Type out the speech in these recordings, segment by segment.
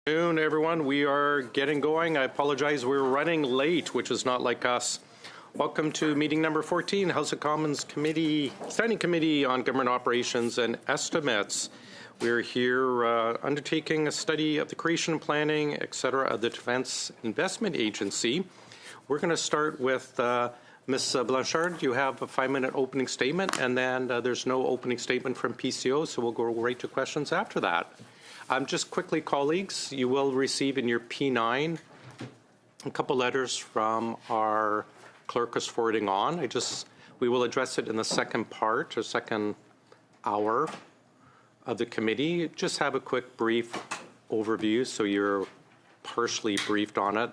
Good afternoon, everyone. We are getting going. I apologize, we're running late, which is not like us. Welcome to meeting number 14, House of Commons Committee, Standing Committee on Government Operations and Estimates. We're here undertaking a study of the creation and planning, etc., of the Defence Investment Agency. We're going to start with Ms. Blanchard. You have a 5-minute opening statement, and then there's no opening statement from PCO, so we'll go right to questions after that. Just quickly, colleagues, you will receive in your P9 a couple letters from our clerk is forwarding on. We will address it in the second part or second hour of the committee. Just have a quick brief overview so you're partially briefed on it,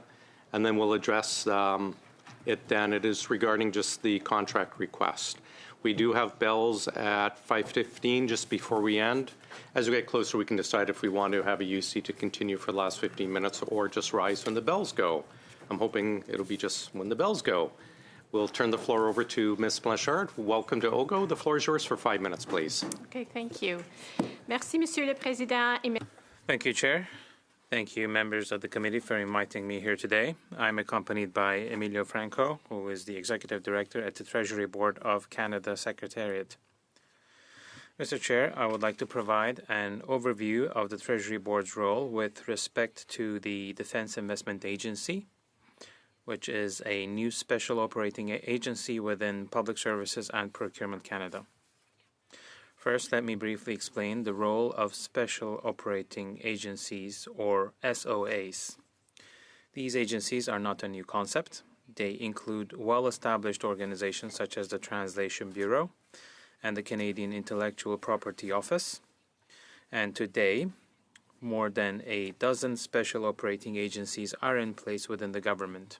and then we'll address it then. It is regarding just the contract request. We do have bells at 5:15 just before we end. As we get closer, we can decide if we want to have a UC to continue for the last 15 minutes or just rise when the bells go. I'm hoping it'll be just when the bells go. We'll turn the floor over to Ms. Blanchard. Welcome to OGGO. The floor is yours for 5 minutes, please. Okay, thank you. Merci, Monsieur le Président. Thank you, Chair. Thank you, members of the committee, for inviting me here today. I'm accompanied by Emilio Franco, who is the Executive Director at the Treasury Board of Canada Secretariat. Mr. Chair, I would like to provide an overview of the Treasury Board's role with respect to the Defence Investment Agency, which is a new special operating agency within Public Services and Procurement Canada. First, let me briefly explain the role of Special Operating Agencies, or SOAs. These agencies are not a new concept. They include well-established organizations such as the Translation Bureau and the Canadian Intellectual Property Office. And today, more than a dozen special operating agencies are in place within the government.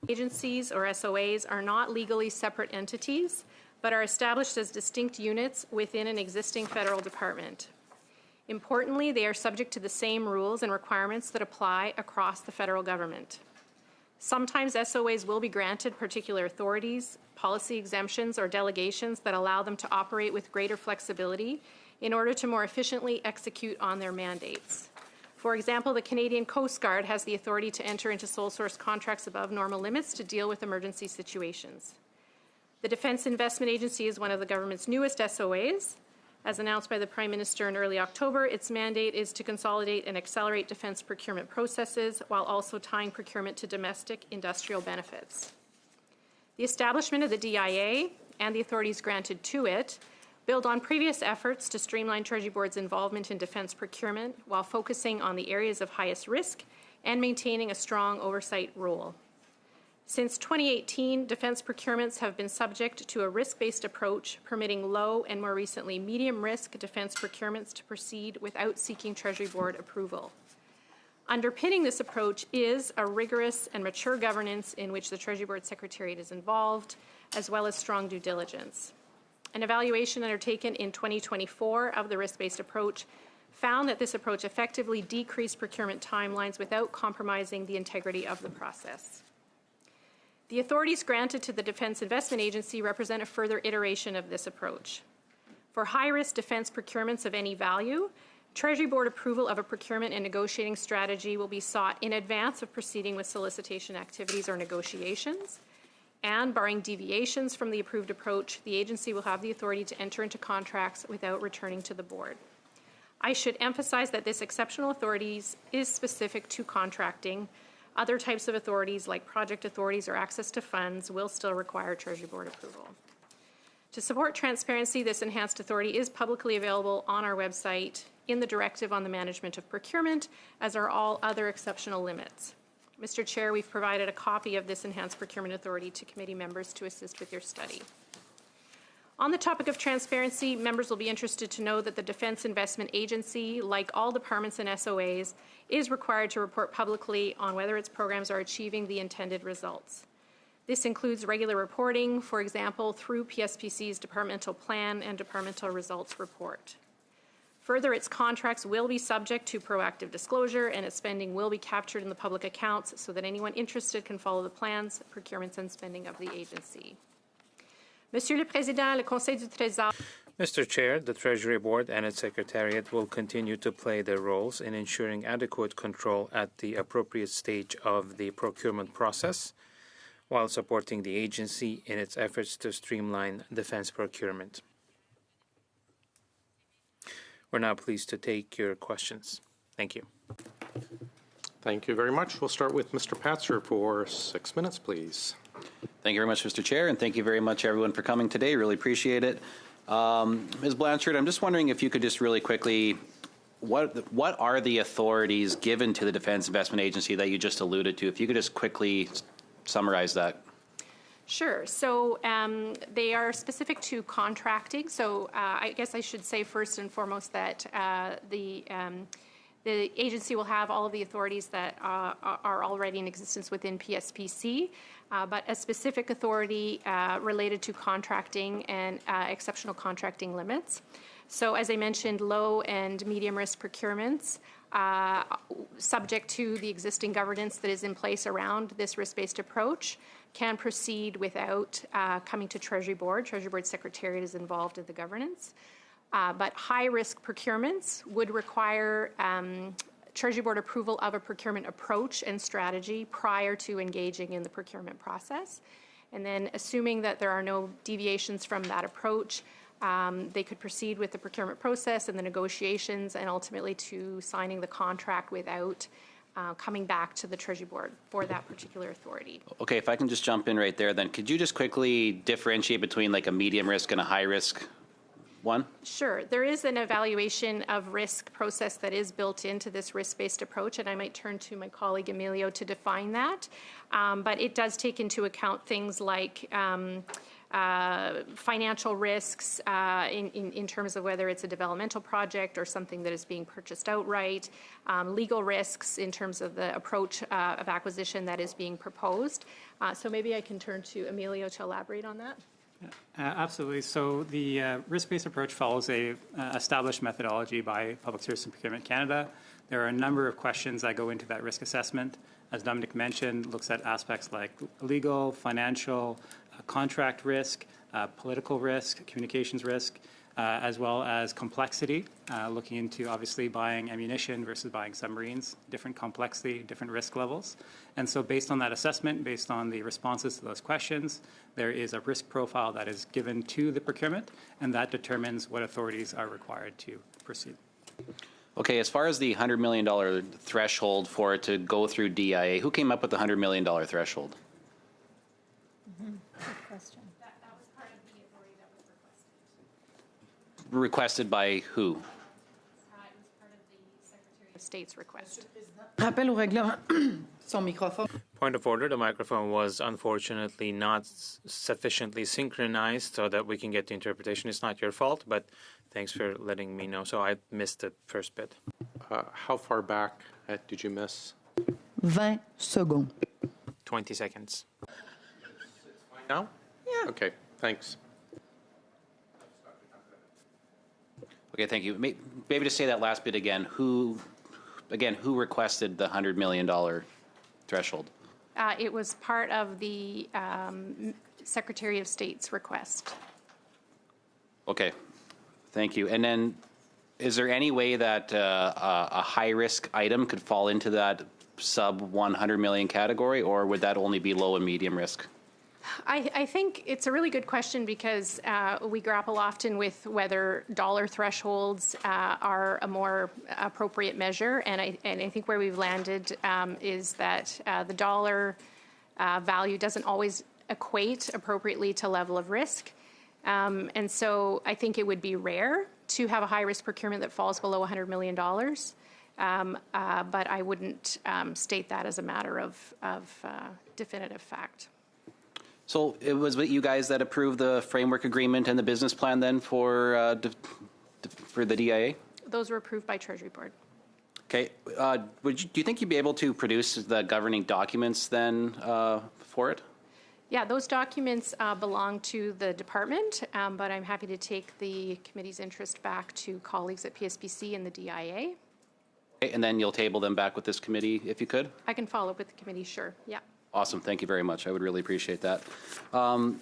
Agencies, or SOAs, are not legally separate entities, but are established as distinct units within an existing federal department. Importantly, they are subject to the same rules and requirements that apply across the federal government. Sometimes SOAs will be granted particular authorities, policy exemptions, or delegations that allow them to operate with greater flexibility in order to more efficiently execute on their mandates. For example, the Canadian Coast Guard has the authority to enter into sole source contracts above normal limits to deal with emergency situations. The Defence Investment Agency is one of the government's newest SOAs. As announced by the Prime Minister in early October, its mandate is to consolidate and accelerate defence procurement processes while also tying procurement to domestic industrial benefits. The establishment of the DIA and the authorities granted to it build on previous efforts to streamline Treasury Board's involvement in defence procurement while focusing on the areas of highest risk and maintaining a strong oversight role. Since 2018, defence procurements have been subject to a risk-based approach, permitting low and more recently medium-risk defence procurements to proceed without seeking Treasury Board approval. Underpinning this approach is a rigorous and mature governance in which the Treasury Board Secretariat is involved, as well as strong due diligence. An evaluation undertaken in 2024 of the risk-based approach found that this approach effectively decreased procurement timelines without compromising the integrity of the process. The authorities granted to the Defence Investment Agency represent a further iteration of this approach. For high-risk defence procurements of any value, Treasury Board approval of a procurement and negotiating strategy will be sought in advance of proceeding with solicitation activities or negotiations, and barring deviations from the approved approach, the agency will have the authority to enter into contracts without returning to the board. I should emphasize that this exceptional authority is specific to contracting. Other types of authorities, like project authorities or access to funds, will still require Treasury Board approval. To support transparency, this enhanced authority is publicly available on our website in the Directive on the Management of Procurement, as are all other exceptional limits. Mr. Chair, we've provided a copy of this enhanced procurement authority to committee members to assist with your study. On the topic of transparency, members will be interested to know that the Defence Investment Agency, like all departments and SOAs, is required to report publicly on whether its programs are achieving the intended results. This includes regular reporting, for example, through PSPC's Departmental Plan and Departmental Results Report. Further, its contracts will be subject to proactive disclosure, and its spending will be captured in the public accounts so that anyone interested can follow the plans, procurements, and spending of the agency. Monsieur le Président, le Conseil du Trésor. Mr. Chair, the Treasury Board and its Secretariat will continue to play their roles in ensuring adequate control at the appropriate stage of the procurement process, while supporting the agency in its efforts to streamline defense procurement. We're now pleased to take your questions. Thank you. Thank you very much. We'll start with Mr. Patzer for 6 minutes, please. Thank you very much, Mr. Chair, and thank you very much, everyone, for coming today. Really appreciate it. Ms. Blanchard, I'm just wondering if you could just really quickly, what are the authorities given to the Defense Investment Agency that you just alluded to? If you could just quickly summarize that. Sure. So they are specific to contracting. So I guess I should say first and foremost that the agency will have all of the authorities that are already in existence within PSPC, but a specific authority related to contracting and exceptional contracting limits. So as I mentioned, low and medium risk procurements, subject to the existing governance that is in place around this risk-based approach, can proceed without coming to Treasury Board. Treasury Board Secretariat is involved in the governance. But high-risk procurements would require Treasury Board approval of a procurement approach and strategy prior to engaging in the procurement process. And then assuming that there are no deviations from that approach, they could proceed with the procurement process and the negotiations and ultimately to signing the contract without coming back to the Treasury Board for that particular authority. Okay, if I can just jump in right there then, could you just quickly differentiate between like a medium risk and a high risk one? Sure. There is an evaluation of risk process that is built into this risk-based approach, and I might turn to my colleague Emilio to define that. But it does take into account things like financial risks in terms of whether it's a developmental project or something that is being purchased outright, legal risks in terms of the approach of acquisition that is being proposed. So maybe I can turn to Emilio to elaborate on that. Absolutely. So the risk-based approach follows a established methodology by Public Service and Procurement Canada. There are a number of questions that go into that risk assessment. As Dominic mentioned, looks at aspects like legal, financial, contract risk, political risk, communications risk, as well as complexity, looking into obviously buying ammunition versus buying submarines, different complexity, different risk levels. And so based on that assessment, based on the responses to those questions, there is a risk profile that is given to the procurement, and that determines what authorities are required to proceed. Okay, as far as the $100 million threshold for it to go through DIA, who came up with the $100 million threshold? Good question. That was part of the authority that was requested. Requested by who? It was part of the Secretary of State's request. Rappel au règlement. Son microphone. Point of order, the microphone was unfortunately not sufficiently synchronized so that we can get the interpretation. It's not your fault, but thanks for letting me know. So I missed the first bit. How far back did you miss? 20 seconds. 20 seconds. Now? Yeah. Okay, thanks. Okay, thank you. Maybe to say that last bit again, who requested the $100 million threshold? It was part of the Secretary of State's request. Okay, thank you. And then is there any way that a high-risk item could fall into that sub 100 million category, or would that only be low and medium risk? I think it's a really good question because we grapple often with whether dollar thresholds are a more appropriate measure, and I think where we've landed is that the dollar value doesn't always equate appropriately to level of risk, and so I think it would be rare to have a high-risk procurement that falls below $100 million, but I wouldn't state that as a matter of definitive fact. So it was you guys that approved the framework agreement and the business plan then for the DIA? Those were approved by Treasury Board. Okay. Do you think you'd be able to produce the governing documents then for it? Yeah, those documents belong to the department, but I'm happy to take the committee's interest back to colleagues at PSPC and the DIA. Okay, and then you'll table them back with this committee if you could? I can follow up with the committee, sure. Yeah. Awesome. Thank you very much. I would really appreciate that. I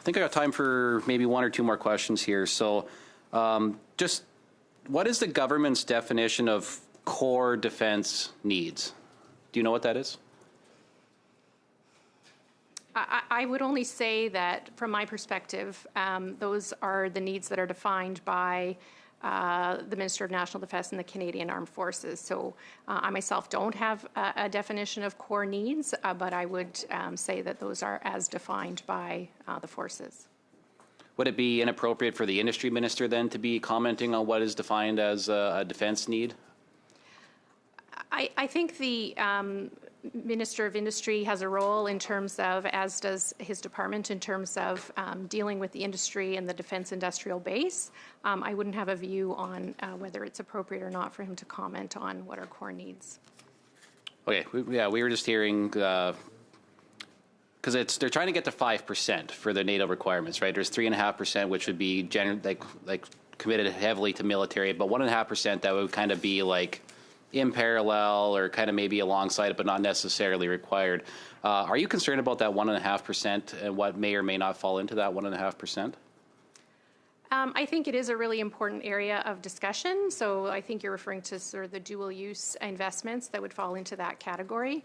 think I got time for maybe one or two more questions here. So Just what is the government's definition of core defense needs? Do you know what that is? I would only say that, from my perspective, those are the needs that are defined by the Minister of National Defence and the Canadian Armed Forces. So I myself don't have a definition of core needs, but I would say that those are as defined by the forces. Would it be inappropriate for the industry minister then to be commenting on what is defined as a defense need? I think the Minister of Industry has a role in terms of, as does his department, in terms of dealing with the industry and the defense industrial base. I wouldn't have a view on whether it's appropriate or not for him to comment on what are core needs. Okay, we were just hearing, because they're trying to get to 5% for the NATO requirements, right? There's 3.5%, which would be like committed heavily to military, but 1.5% that would kind of be like in parallel or kind of maybe alongside it, but not necessarily required. Are you concerned about that 1.5% and what may or may not fall into that 1.5%? I think it is a really important area of discussion. So I think you're referring to sort of the dual use investments that would fall into that category.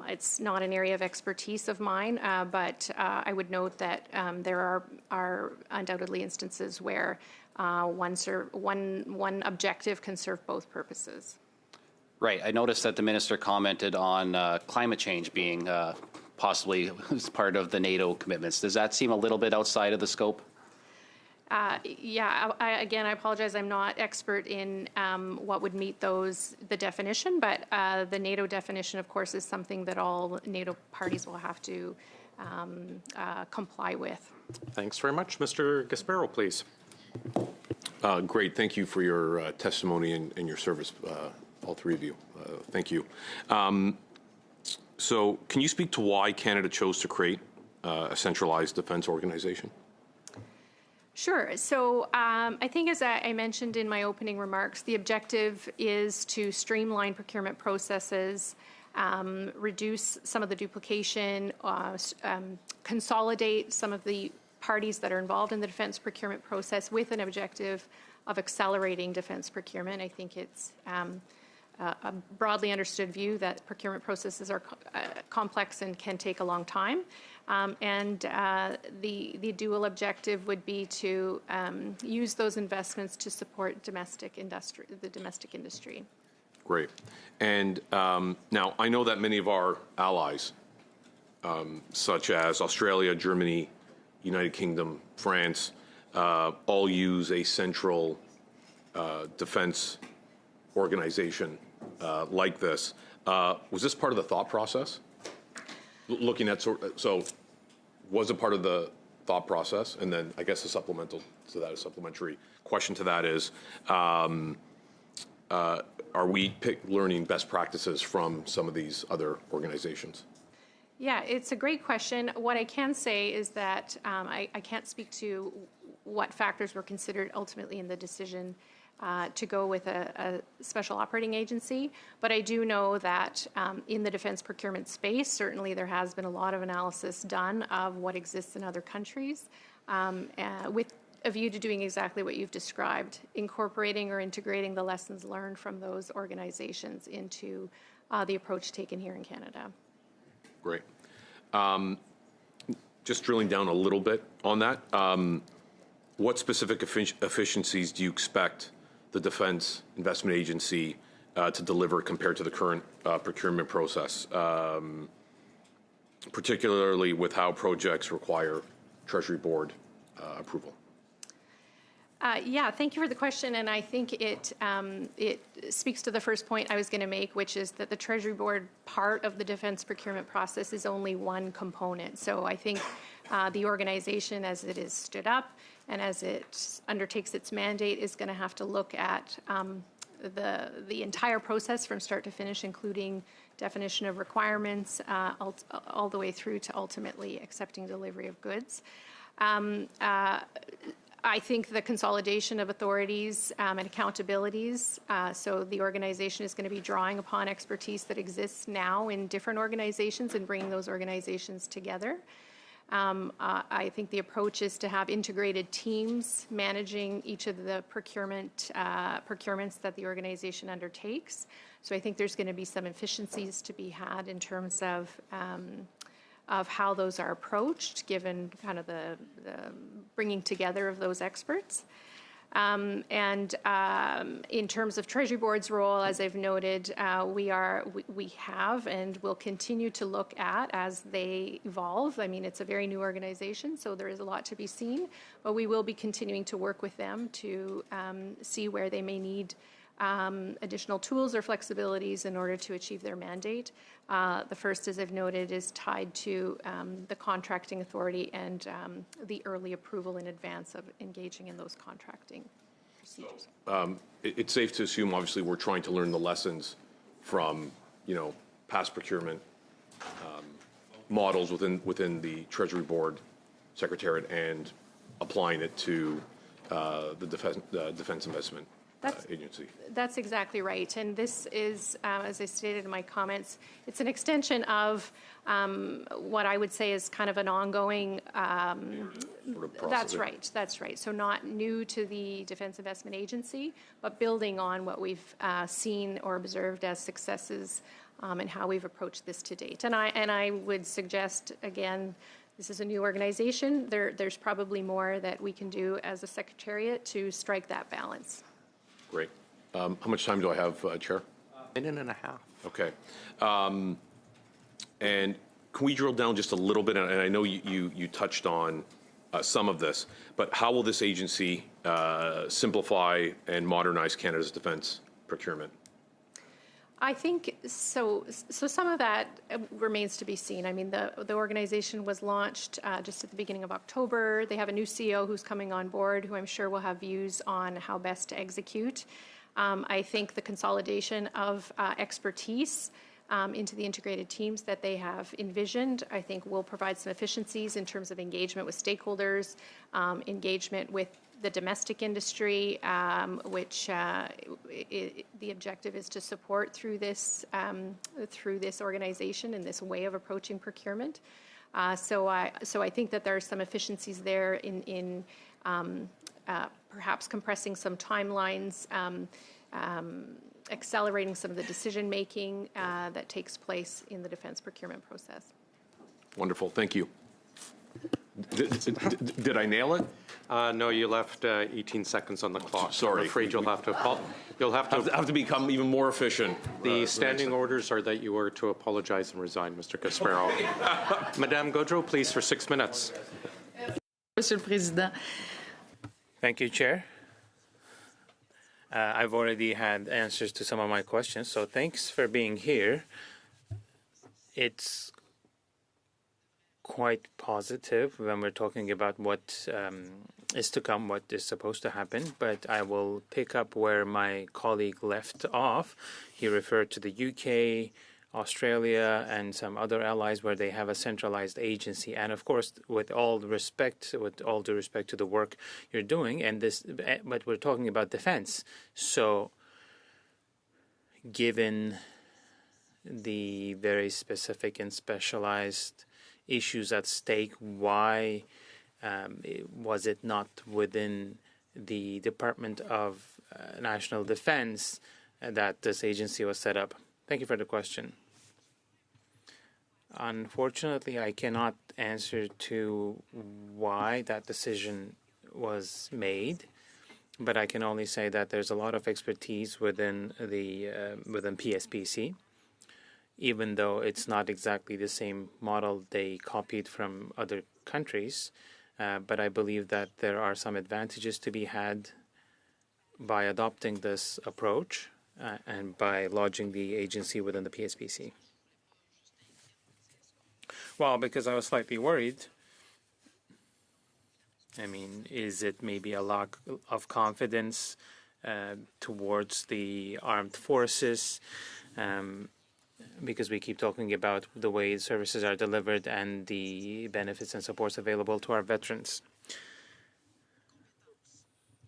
It's not an area of expertise of mine, but I would note that there are undoubtedly instances where one objective can serve both purposes. Right. I noticed that the minister commented on climate change being possibly as part of the NATO commitments. Does that seem a little bit outside of the scope? Yeah, again, I apologize. I'm not expert in what would meet the definition, but the NATO definition, of course, is something that all NATO parties will have to comply with. Thanks very much. Mr. Gasparo, please. Great. Thank you for your testimony and your service, all three of you. Thank you. So can you speak to why Canada chose to create a centralized defense organization? Sure. So I think, as I mentioned in my opening remarks, the objective is to streamline procurement processes, reduce some of the duplication, consolidate some of the parties that are involved in the defense procurement process with an objective of accelerating defense procurement. I think it's a broadly understood view that procurement processes are complex and can take a long time. And the dual objective would be to use those investments to support the domestic industry. Great. And now I know that many of our allies, such as Australia, Germany, United Kingdom, France, all use a central defense organization like this. Was this part of the thought process? Looking at so was it part of the thought process? And then I guess a supplementary question to that is, are we learning best practices from some of these other organizations? Yeah, it's a great question. What I can say is that I can't speak to what factors were considered ultimately in the decision to go with a special operating agency. But I do know that in the defense procurement space, certainly there has been a lot of analysis done of what exists in other countries with a view to doing exactly what you've described, incorporating or integrating the lessons learned from those organizations into the approach taken here in Canada. Great. Just drilling down a little bit on that, what specific efficiencies do you expect the Defense Investment Agency to deliver compared to the current procurement process, particularly with how projects require Treasury Board approval? Yeah, thank you for the question, and I think it speaks to the first point I was going to make, which is that the Treasury Board part of the defense procurement process is only one component. So I think the organization, as it is stood up and as it undertakes its mandate, is going to have to look at the entire process from start to finish, including definition of requirements, all the way through to ultimately accepting delivery of goods. I think the consolidation of authorities and accountabilities, so the organization is going to be drawing upon expertise that exists now in different organizations and bringing those organizations together. I think the approach is to have integrated teams managing each of the procurements that the organization undertakes. So I think there's going to be some efficiencies to be had in terms of how those are approached, given kind of the bringing together of those experts. In terms of Treasury Board's role, as I've noted, we have and will continue to look at as they evolve. I mean, it's a very new organization, so there is a lot to be seen, but we will be continuing to work with them to see where they may need additional tools or flexibilities in order to achieve their mandate. The first, as I've noted, is tied to the contracting authority and the early approval in advance of engaging in those contracting procedures. It's safe to assume, obviously, we're trying to learn the lessons from, past procurement models within the Treasury Board Secretariat and applying it to the Defense Investment Agency. That's exactly right. And this is, as I stated in my comments, it's an extension of what I would say is kind of an ongoing, that's right. So not new to the Defense Investment Agency, but building on what we've seen or observed as successes and how we've approached this to date. And I would suggest, again, this is a new organization. There's probably more that we can do as a Secretariat to strike that balance. Great. How much time do I have, Chair? A minute and a half. Okay. And can we drill down just a little bit? And I know you touched on some of this, but how will this agency simplify and modernize Canada's defense procurement? I think so. Some of that remains to be seen. I mean, the organization was launched just at the beginning of October. They have a new CEO who's coming on board, who I'm sure will have views on how best to execute. I think the consolidation of expertise into the integrated teams that they have envisioned, I think will provide some efficiencies in terms of engagement with stakeholders, engagement with the domestic industry, which the objective is to support through this organization and this way of approaching procurement. So I think that there are some efficiencies there in perhaps compressing some timelines, accelerating some of the decision making that takes place in the defense procurement process. Wonderful. Thank you. Did I nail it? No, you left 18 seconds on the clock. Sorry. I'm afraid you'll have to have to become even more efficient. The standing orders are that you were to apologize and resign, Mr. Caspero. Madame Gaudreau, please, for 6 minutes. Monsieur le Président. Thank you, Chair. I've already had answers to some of my questions, so thanks for being here. It's quite positive when we're talking about what is to come, what is supposed to happen, but I will pick up where my colleague left off. He referred to the UK, Australia, and some other allies where they have a centralized agency. And of course, with all due respect to the work you're doing, but we're talking about defense. So given the very specific and specialized issues at stake, why was it not within the Department of National Defense that this agency was set up? Thank you for the question. Unfortunately, I cannot answer to why that decision was made, but I can only say that there's a lot of expertise within PSPC. Even though it's not exactly the same model they copied from other countries, but I believe that there are some advantages to be had by adopting this approach and by lodging the agency within the PSPC. Well, because I was slightly worried. I mean, is it maybe a lack of confidence towards the armed forces? Because we keep talking about the way services are delivered and the benefits and supports available to our veterans.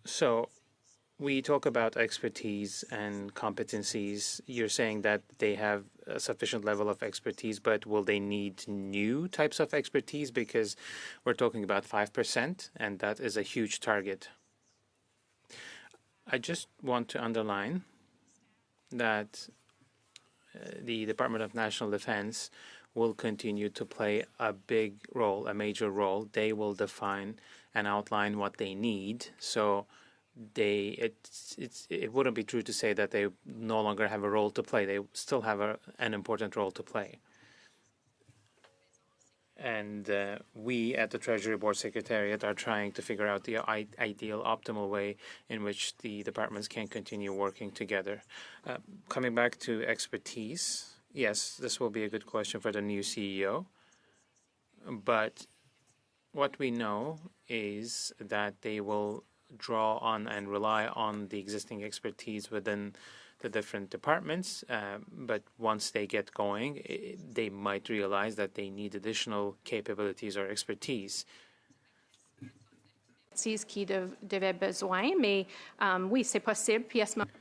So we talk about expertise and competencies. You're saying that they have a sufficient level of expertise, but will they need new types of expertise? Because we're talking about 5%, and that is a huge target. I just want to underline that the Department of National Defense will continue to play a big role, a major role. They will define and outline what they need. So it wouldn't be true to say that they no longer have a role to play. They still have an important role to play. And we at the Treasury Board Secretariat are trying to figure out the ideal, optimal way in which the departments can continue working together. Coming back to expertise, yes, this will be a good question for the new CEO. But what we know is that they will draw on and rely on the existing expertise within the different departments, but once they get going, they might realize that they need additional capabilities or expertise. Qui devaient besoin, mais oui, c'est possible. Puis à ce moment,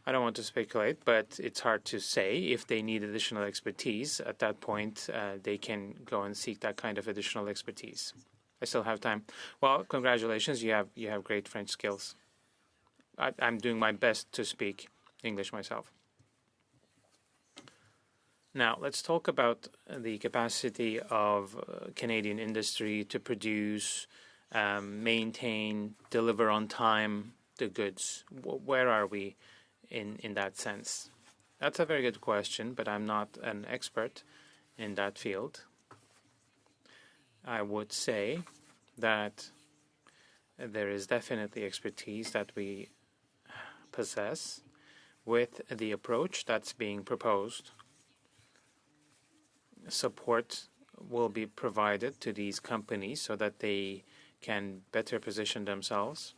I don't want to speculate, but it's hard to say if they need additional expertise. At that point, they can go and seek that kind of additional expertise. I still have time. Well, congratulations. You have great French skills. I'm doing my best to speak English myself. Now, let's talk about the capacity of Canadian industry to produce, maintain, deliver on time the goods. Where are we in that sense? That's a very good question, but I'm not an expert in that field. I would say that there is definitely expertise that we possess with the approach that's being proposed. Support will be provided to these companies so that they can better position themselves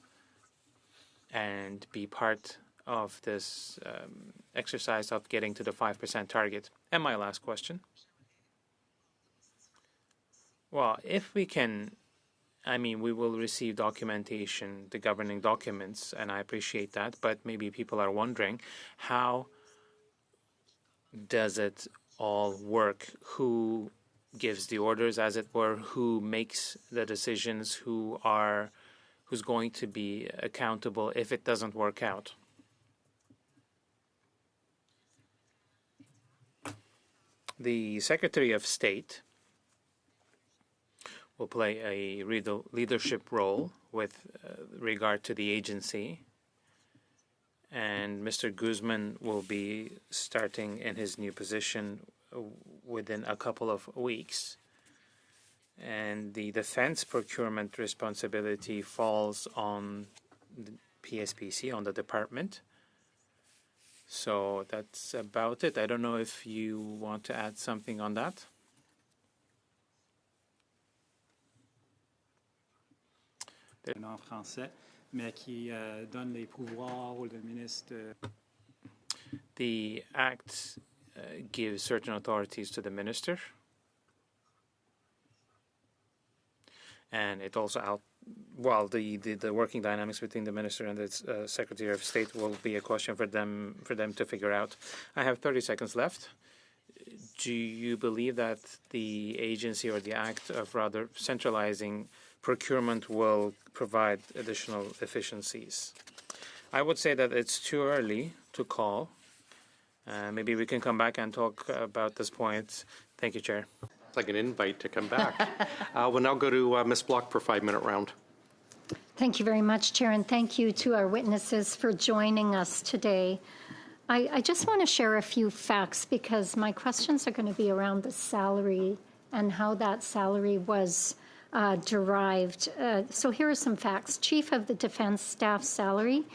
and be part of this exercise of getting to the 5% target. And my last question. Well, if we can, we will receive documentation, the governing documents, and I appreciate that, but maybe people are wondering, how does it all work? Who gives the orders, as it were? Who makes the decisions? Who's going to be accountable if it doesn't work out? The Secretary of State will play a leadership role with regard to the agency, and Mr. Guzman will be starting in his new position within a couple of weeks. And the defense procurement responsibility falls on the PSPC, on the department. So that's about it. I don't know if you want to add something on that. En français, mais qui donne les pouvoirs au ministre. The Act gives certain authorities to the minister, and it also the working dynamics between the minister and the Secretary of State will be a question for them to figure out. I have 30 seconds left. Do you believe that the agency or the act of rather centralizing procurement will provide additional efficiencies? I would say that it's too early to call. Maybe we can come back and talk about this point. Thank you, Chair. It's like an invite to come back. We'll now go to Ms. Block for 5-minute round. Thank you very much, Chair, and thank you to our witnesses for joining us today. I just want to share a few facts because my questions are going to be around the salary and how that salary was derived. So here are some facts. Chief of the Defense Staff salary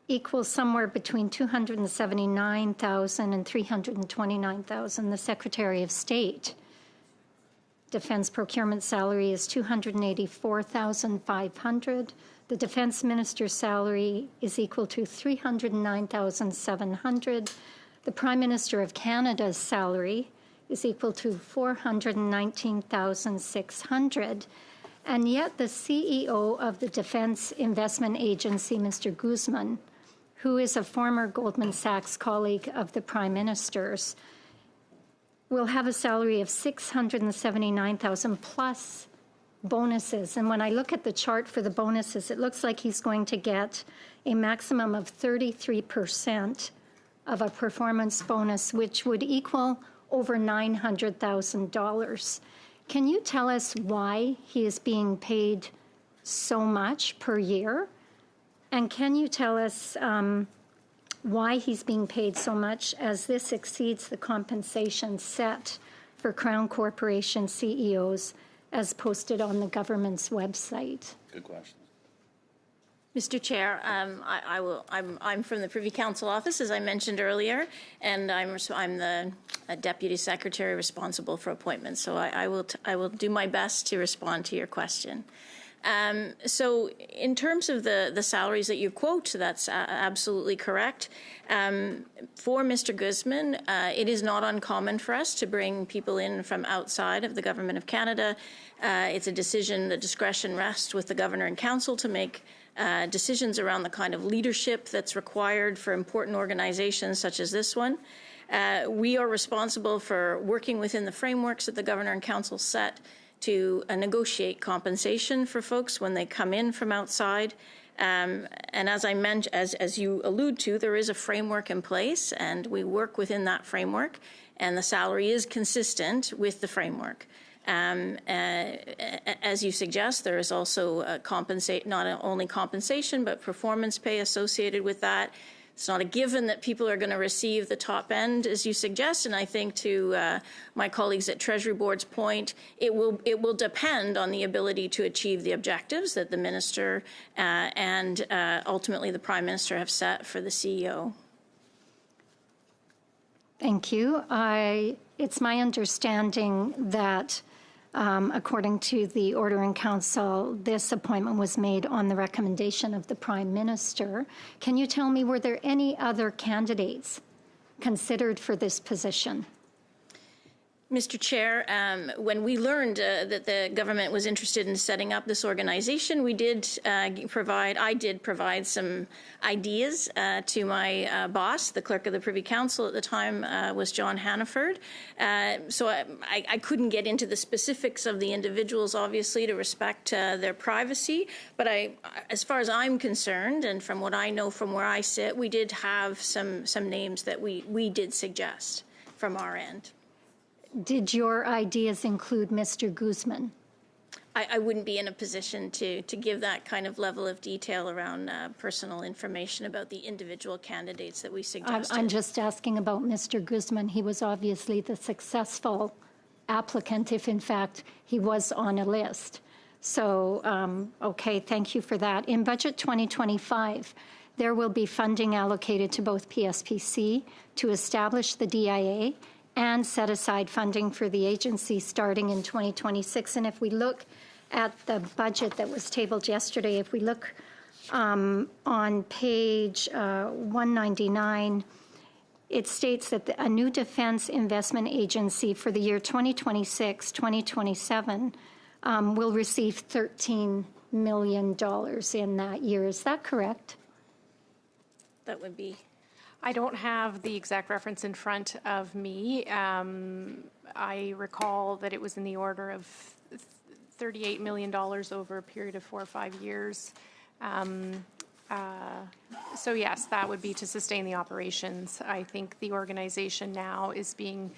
equals somewhere between $279,000 and $329,000. The Secretary of State Defense procurement salary is $284,500. The Defense Minister's salary is equal to $309,700. The Prime Minister of Canada's salary is equal to $419,600. And yet the CEO of the Defense Investment Agency, Mr. Guzman, who is a former Goldman Sachs colleague of the Prime Minister's, will have a salary of $679,000 plus bonuses. And when I look at the chart for the bonuses, it looks like he's going to get a maximum of 33% of a performance bonus, which would equal over $900,000. Can you tell us why he is being paid so much per year? And can you tell us why he's being paid so much, as this exceeds the compensation set for Crown Corporation CEOs as posted on the government's website? Good question. Mr. Chair, I'm from the Privy Council office, as I mentioned earlier, and I'm the Deputy Secretary responsible for appointments. So I will do my best to respond to your question. So in terms of the salaries that you quote, that's absolutely correct. For Mr. Guzman, it is not uncommon for us to bring people in from outside of the Government of Canada. It's a decision, the discretion rests with the Governor and Council to make decisions around the kind of leadership that's required for important organizations such as this one. We are responsible for working within the frameworks that the Governor and Council set to negotiate compensation for folks when they come in from outside. And as I mentioned, as you allude to, there is a framework in place, and we work within that framework, and the salary is consistent with the framework. As you suggest, there is also not only compensation, but performance pay associated with that. It's not a given that people are going to receive the top end, as you suggest. And I think, to my colleagues at Treasury Board's point, it will depend on the ability to achieve the objectives that the Minister and ultimately the Prime Minister have set for the CEO. Thank you. It's my understanding that, according to the Order in Council, this appointment was made on the recommendation of the Prime Minister. Can you tell me, were there any other candidates considered for this position? Mr. Chair, when we learned that the government was interested in setting up this organization, I did provide some ideas to my boss. The clerk of the Privy Council at the time was John Hannaford. So I couldn't get into the specifics of the individuals, obviously, to respect their privacy. But as far as I'm concerned, and from what I know from where I sit, we did have some names that we did suggest from our end. Did your ideas include Mr. Guzman? I wouldn't be in a position to give that kind of level of detail around personal information about the individual candidates that we suggested. I'm just asking about Mr. Guzman. He was obviously the successful applicant, if in fact he was on a list. So, okay, thank you for that. In Budget 2025, there will be funding allocated to both PSPC to establish the DIA and set aside funding for the agency starting in 2026. And if we look at the budget that was tabled yesterday, if we look on page 199, it states that a new defense investment agency for the year 2026-2027 will receive $13 million in that year. Is that correct? That would be... I don't have the exact reference in front of me. I recall that it was in the order of $38 million over a period of 4 or 5 years. So yes, that would be to sustain the operations. I think the organization now is being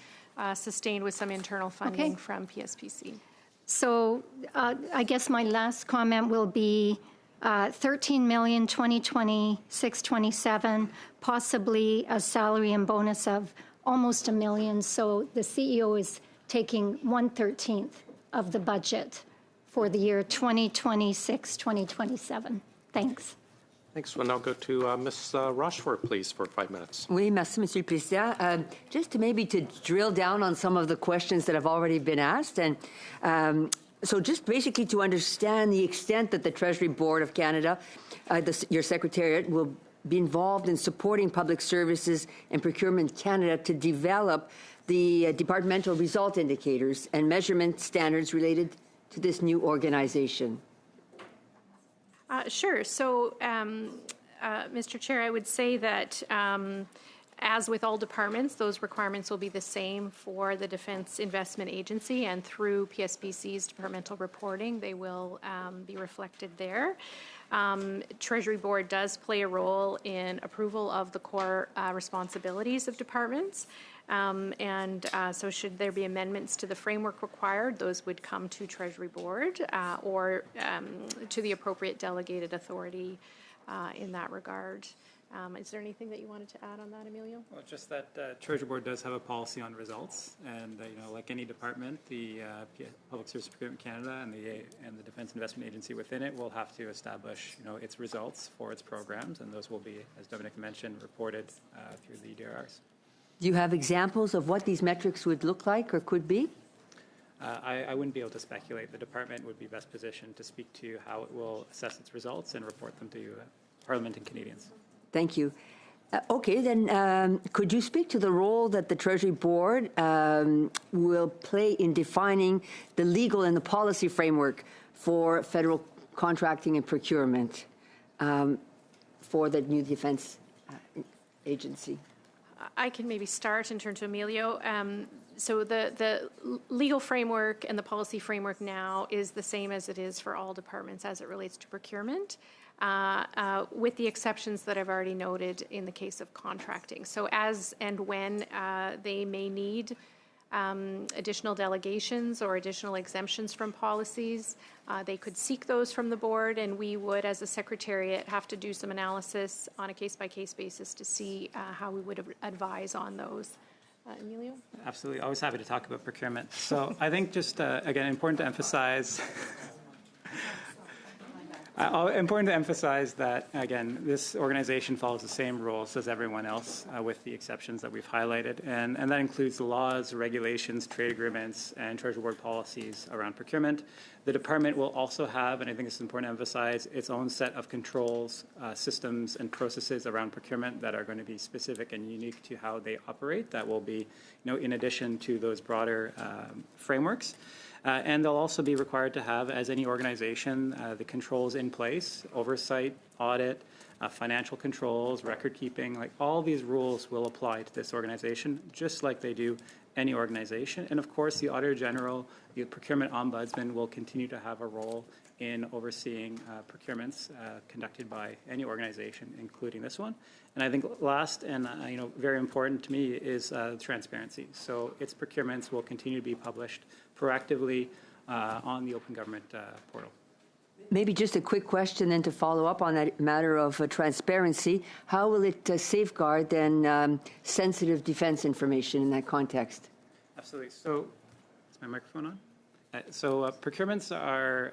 sustained with some internal funding from PSPC. So I guess my last comment will be $13 million 2026-27, possibly a salary and bonus of almost $1 million. So the CEO is taking 1/13 of the budget for the year 2026-2027. Thanks. Thanks. We'll now go to Ms. Rochefort, please, for 5 minutes. Oui, merci, Monsieur le Président. Just to drill down on some of the questions that have already been asked, and so just basically to understand the extent that the Treasury Board of Canada, your Secretariat, will be involved in supporting public services and Procurement Canada to develop the departmental result indicators and measurement standards related to this new organization? Sure. So, Mr. Chair, I would say that as with all departments, those requirements will be the same for the Defense Investment Agency, and through PSPC's departmental reporting, they will be reflected there. Treasury Board does play a role in approval of the core responsibilities of departments. So should there be amendments to the framework required, those would come to Treasury Board or to the appropriate delegated authority in that regard. Is there anything that you wanted to add on that, Emilio? Well, just that Treasury Board does have a policy on results, and like any department, the Public Service Procurement Canada and the Defense Investment Agency within it will have to establish its results for its programs, and those will be, as Dominic mentioned, reported through the DRRs. Do you have examples of what these metrics would look like or could be? I wouldn't be able to speculate. The department would be best positioned to speak to how it will assess its results and report them to Parliament and Canadians. Thank you. Okay, then could you speak to the role that the Treasury Board will play in defining the legal and the policy framework for federal contracting and procurement for the new defense agency? I can maybe start and turn to Emilio. So the legal framework and the policy framework now is the same as it is for all departments as it relates to procurement, with the exceptions that I've already noted in the case of contracting. So as and when they may need additional delegations or additional exemptions from policies, they could seek those from the board, and we would, as a secretariat, have to do some analysis on a case-by-case basis to see how we would advise on those. Emilio? Absolutely. Always happy to talk about procurement. So I think just, again, important to emphasize that, again, this organization follows the same rules as everyone else, with the exceptions that we've highlighted. And that includes the laws, regulations, trade agreements, and Treasury Board policies around procurement. The department will also have, and I think it's important to emphasize, its own set of controls, systems, and processes around procurement that are going to be specific and unique to how they operate. That will be, in addition to those broader frameworks. And they'll also be required to have, as any organization, the controls in place, oversight, audit, financial controls, record keeping, like all these rules will apply to this organization, just like they do any organization. And of course, the Auditor General, the Procurement Ombudsman will continue to have a role in overseeing procurements conducted by any organization, including this one. And I think last and very important to me is transparency. So its procurements will continue to be published proactively on the Open Government portal. Maybe just a quick question then to follow up on that matter of transparency. How will it safeguard then sensitive defense information in that context? Absolutely. So, is my microphone on? Procurements are,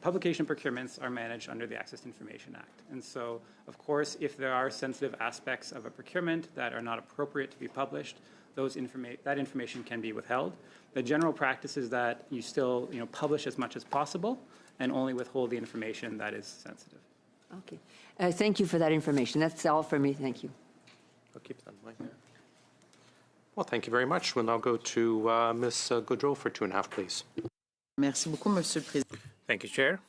publication procurements are managed under the Access to Information Act. And so, of course, if there are sensitive aspects of a procurement that are not appropriate to be published, that information can be withheld. The general practice is that you still, publish as much as possible and only withhold the information that is sensitive. Okay. Thank you for that information. That's all for me. Thank you. I'll keep that in mind. Well, thank you very much. We'll now go to Ms. Gaudreau for 2.5, please. Merci beaucoup, Monsieur le Président. Thank you, Chair.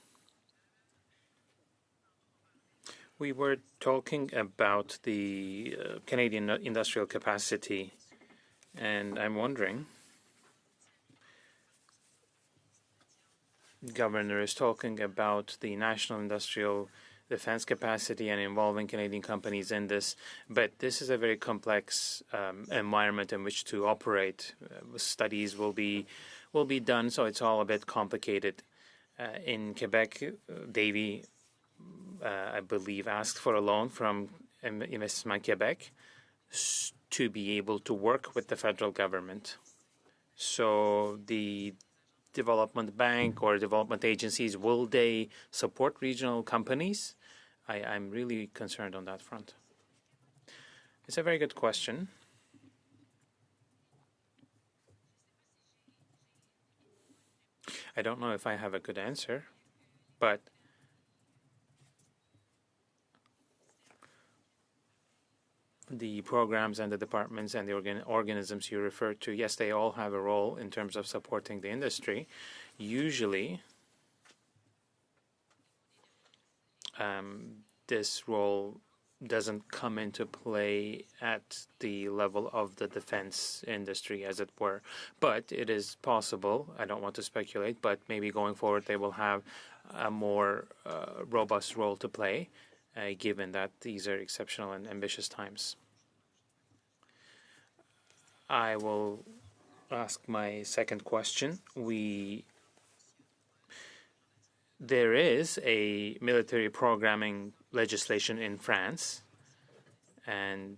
We were talking about the Canadian industrial capacity, and I'm wondering, the Governor is talking about the national industrial defense capacity and involving Canadian companies in this, but this is a very complex environment in which to operate. Studies will be done, so it's all a bit complicated. In Quebec, Davy, I believe, asked for a loan from Investissement Québec to be able to work with the federal government. So the development bank or development agencies, will they support regional companies? I'm really concerned on that front. It's a very good question. I don't know if I have a good answer, but the programs and the departments and the organisms you refer to, yes, they all have a role in terms of supporting the industry. Usually, this role doesn't come into play at the level of the defense industry, as it were. But it is possible, I don't want to speculate, but maybe going forward they will have a more robust role to play, given that these are exceptional and ambitious times. I will ask my second question. There is a military programming legislation in France, and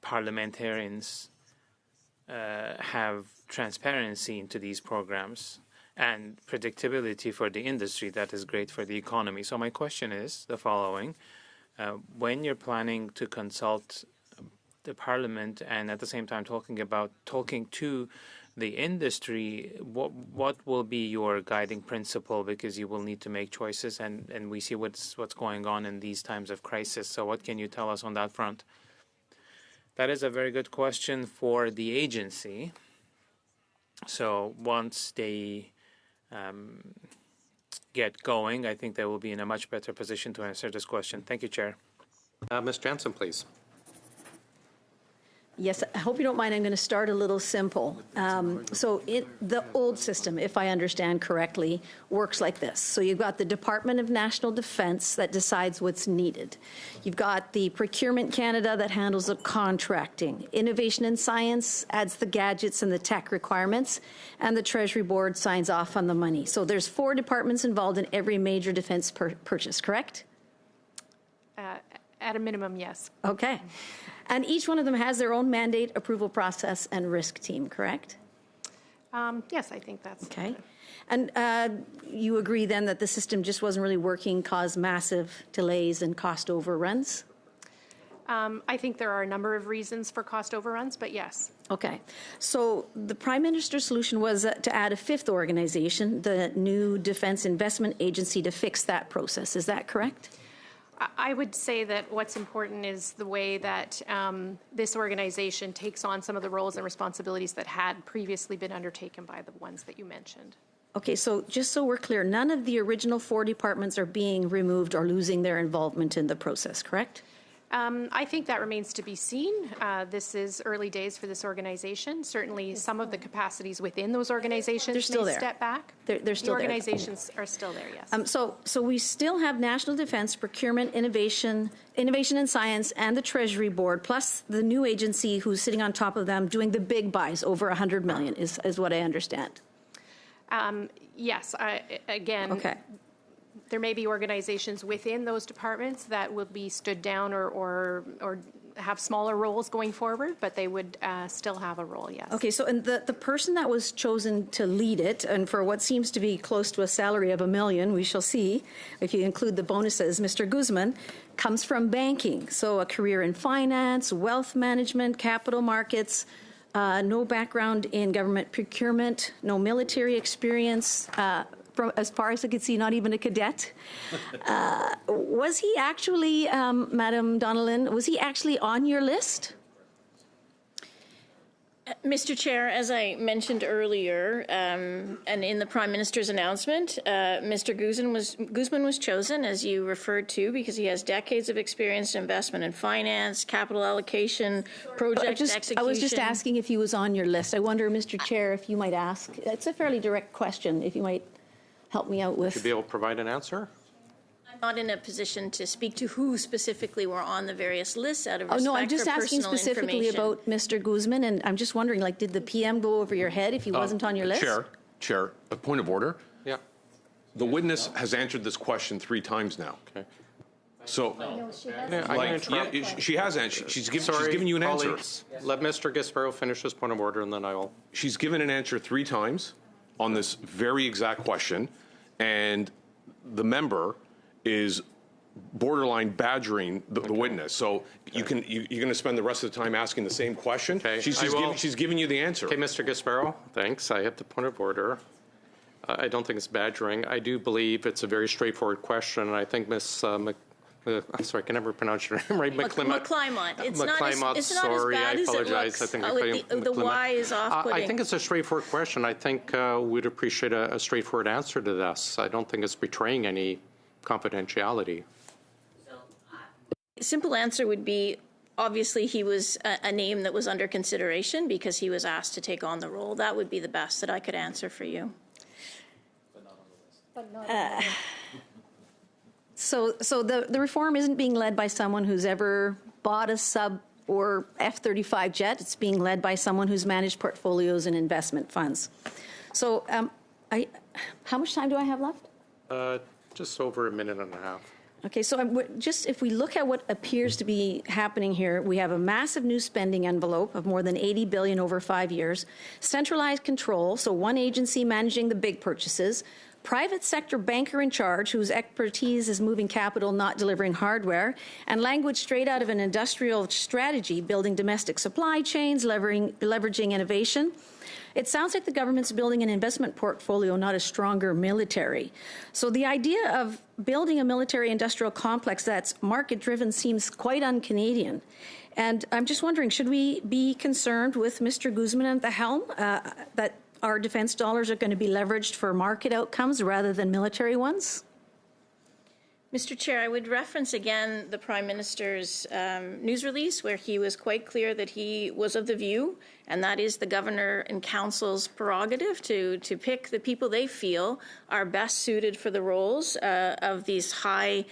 parliamentarians have transparency into these programs and predictability for the industry that is great for the economy. So my question is the following. When you're planning to consult the parliament and at the same time talking to the industry, what will be your guiding principle? Because you will need to make choices, and we see what's going on in these times of crisis. So what can you tell us on that front? That is a very good question for the agency. So once they get going, I think they will be in a much better position to answer this question. Thank you, Chair. Ms. Jansen, please. Yes, I hope you don't mind. I'm going to start a little simple. The old system, if I understand correctly, works like this. So you've got the Department of National Defense that decides what's needed. You've got the Procurement Canada that handles the contracting. Innovation and Science adds the gadgets and the tech requirements, and the Treasury Board signs off on the money. So there's 4 departments involved in every major defense purchase, correct? At a minimum, yes. Okay. And each one of them has their own mandate, approval process, and risk team, correct? Yes, I think that's okay. And you agree then that the system just wasn't really working, caused massive delays and cost overruns? I think there are a number of reasons for cost overruns, but yes. Okay. So the Prime Minister's solution was to add a 5th organization, the new Defense Investment Agency, to fix that process. Is that correct? I would say that what's important is the way that this organization takes on some of the roles and responsibilities that had previously been undertaken by the ones that you mentioned. Okay, so just so we're clear, none of the original 4 departments are being removed or losing their involvement in the process, correct? I think that remains to be seen. This is early days for this organization. Certainly some of the capacities within those organizations may step back. They're still there. The organizations are still there, yes. So we still have National Defense, Procurement, Innovation and Science, and the Treasury Board, plus the new agency who's sitting on top of them doing the big buys, over $100 million is what I understand. Yes, again. Okay. There may be organizations within those departments that will be stood down or have smaller roles going forward, but they would still have a role, yes. Okay, so and the person that was chosen to lead it, and for what seems to be close to a salary of $1 million, we shall see, if you include the bonuses, Mr. Guzman, comes from banking. So a career in finance, wealth management, capital markets, no background in government procurement, no military experience, from, as far as I could see, not even a cadet. Was he actually, Madam Donnellan, was he actually on your list? Mr. Chair, as I mentioned earlier, and in the Prime Minister's announcement, Mr. Guzman was chosen, as you referred to, because he has decades of experience in investment and finance, capital allocation, project execution. I was just asking if he was on your list. I wonder, Mr. Chair, if you might ask. It's a fairly direct question, if you might help me out with. Should be able to provide an answer? I'm not in a position to speak to who specifically were on the various lists out of respect no, I'm just for asking personal specifically about Mr. Guzman, and I'm just wondering, like, did the PM go over your head if he wasn't on your list? Chair, a point of order. Yeah. The witness has answered this question 3 times now. Okay. So, she has answered. She's given you an answer. Let Mr. Gasparo finish his point of order, and then I will. She's given an answer 3 times on this very exact question, and the member is borderline badgering the witness. So you're going to spend the rest of the time asking the same question. Okay. She's giving you the answer. Okay, Mr. Gasparo, thanks. I have the point of order. I don't think it's badgering. I do believe it's a very straightforward question, and I think Ms. sorry, I can never pronounce your name right. McClymont. It's not as Sorry, bad I as it apologize. looks. I think The Y is off-putting. I think it's a straightforward question. I think we'd appreciate a straightforward answer to this. I don't think it's betraying any confidentiality. Simple answer would be, obviously, he was a name that was under consideration because he was asked to take on the role. That would be the best that I could answer for you. But not on the list. So the reform isn't being led by someone who's ever bought a sub or F-35 jet. It's being led by someone who's managed portfolios and investment funds. So how much time do I have left? Just over a minute and a half. Okay, so if we look at what appears to be happening here, we have a massive new spending envelope of more than $80 billion over 5 years, centralized control, so one agency managing the big purchases, private sector banker in charge whose expertise is moving capital, not delivering hardware, and language straight out of an industrial strategy, building domestic supply chains, leveraging innovation. It sounds like the government's building an investment portfolio, not a stronger military. So the idea of building a military-industrial complex that's market-driven seems quite un-Canadian. And I'm just wondering, should we be concerned with Mr. Guzman at the helm, that our defense dollars are going to be leveraged for market outcomes rather than military ones? Mr. Chair, I would reference again the Prime Minister's news release where he was quite clear that he was of the view, and that is the Governor and Council's prerogative to pick the people they feel are best suited for the roles of these high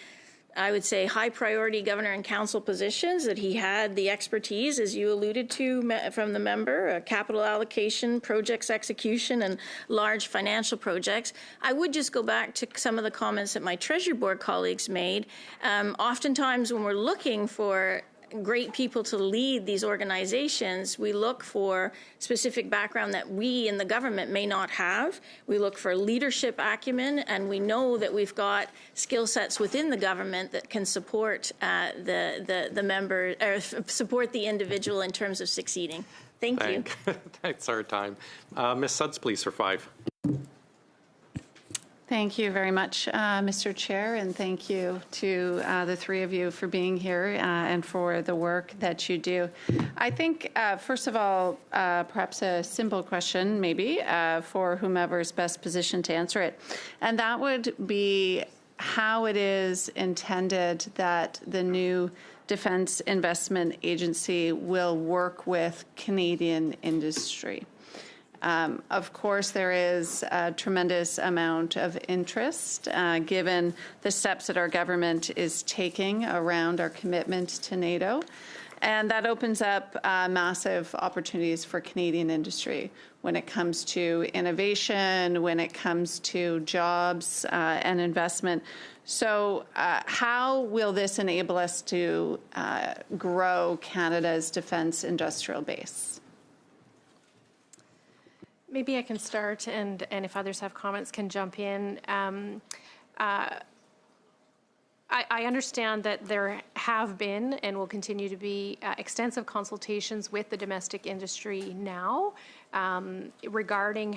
priority Governor and Council positions, that he had the expertise, as you alluded to from the member, capital allocation, projects execution, and large financial projects. I would just go back to some of the comments that my Treasury Board colleagues made. Oftentimes when we're looking for great people to lead these organizations, we look for specific background that we in the government may not have. We look for leadership acumen, and we know that we've got skill sets within the government that can support the member, or support the individual in terms of succeeding. Thank you. That's our time. Ms. Suds, please, for 5. Thank you very much, Mr. Chair, and thank you to the three of you for being here and for the work that you do. I think, first of all, perhaps a simple question, maybe, for whomever is best positioned to answer it, and that would be how it is intended that the new Defence Investment Agency will work with Canadian industry. Of course, there is a tremendous amount of interest given the steps that our government is taking around our commitment to NATO. And that opens up massive opportunities for Canadian industry when it comes to innovation, when it comes to jobs and investment. So how will this enable us to grow Canada's defence industrial base? Maybe I can start, and if others have comments, can jump in. I understand that there have been and will continue to be extensive consultations with the domestic industry now regarding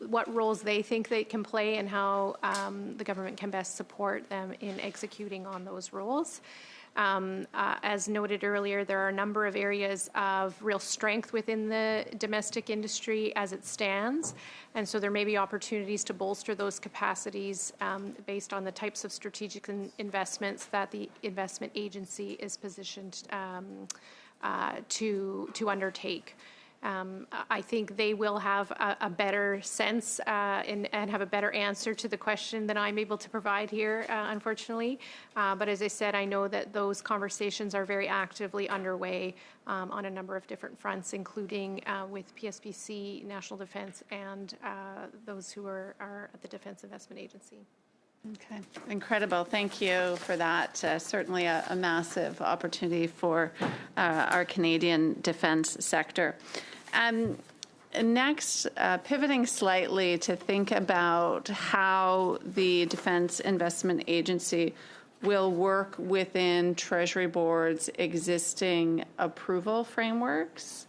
what roles they think they can play and how the government can best support them in executing on those roles. As noted earlier, there are a number of areas of real strength within the domestic industry as it stands, and so there may be opportunities to bolster those capacities based on the types of strategic investments that the investment agency is positioned to undertake. I think they will have a better sense and have a better answer to the question than I'm able to provide here, unfortunately. But as I said, I know that those conversations are very actively underway on a number of different fronts, including with PSPC, National Defence, and those who are at the Defence Investment Agency. Okay, incredible. Thank you for that. Certainly a massive opportunity for our Canadian defence sector. Next, pivoting slightly to think about how the Defence Investment Agency will work within Treasury Board's existing approval frameworks.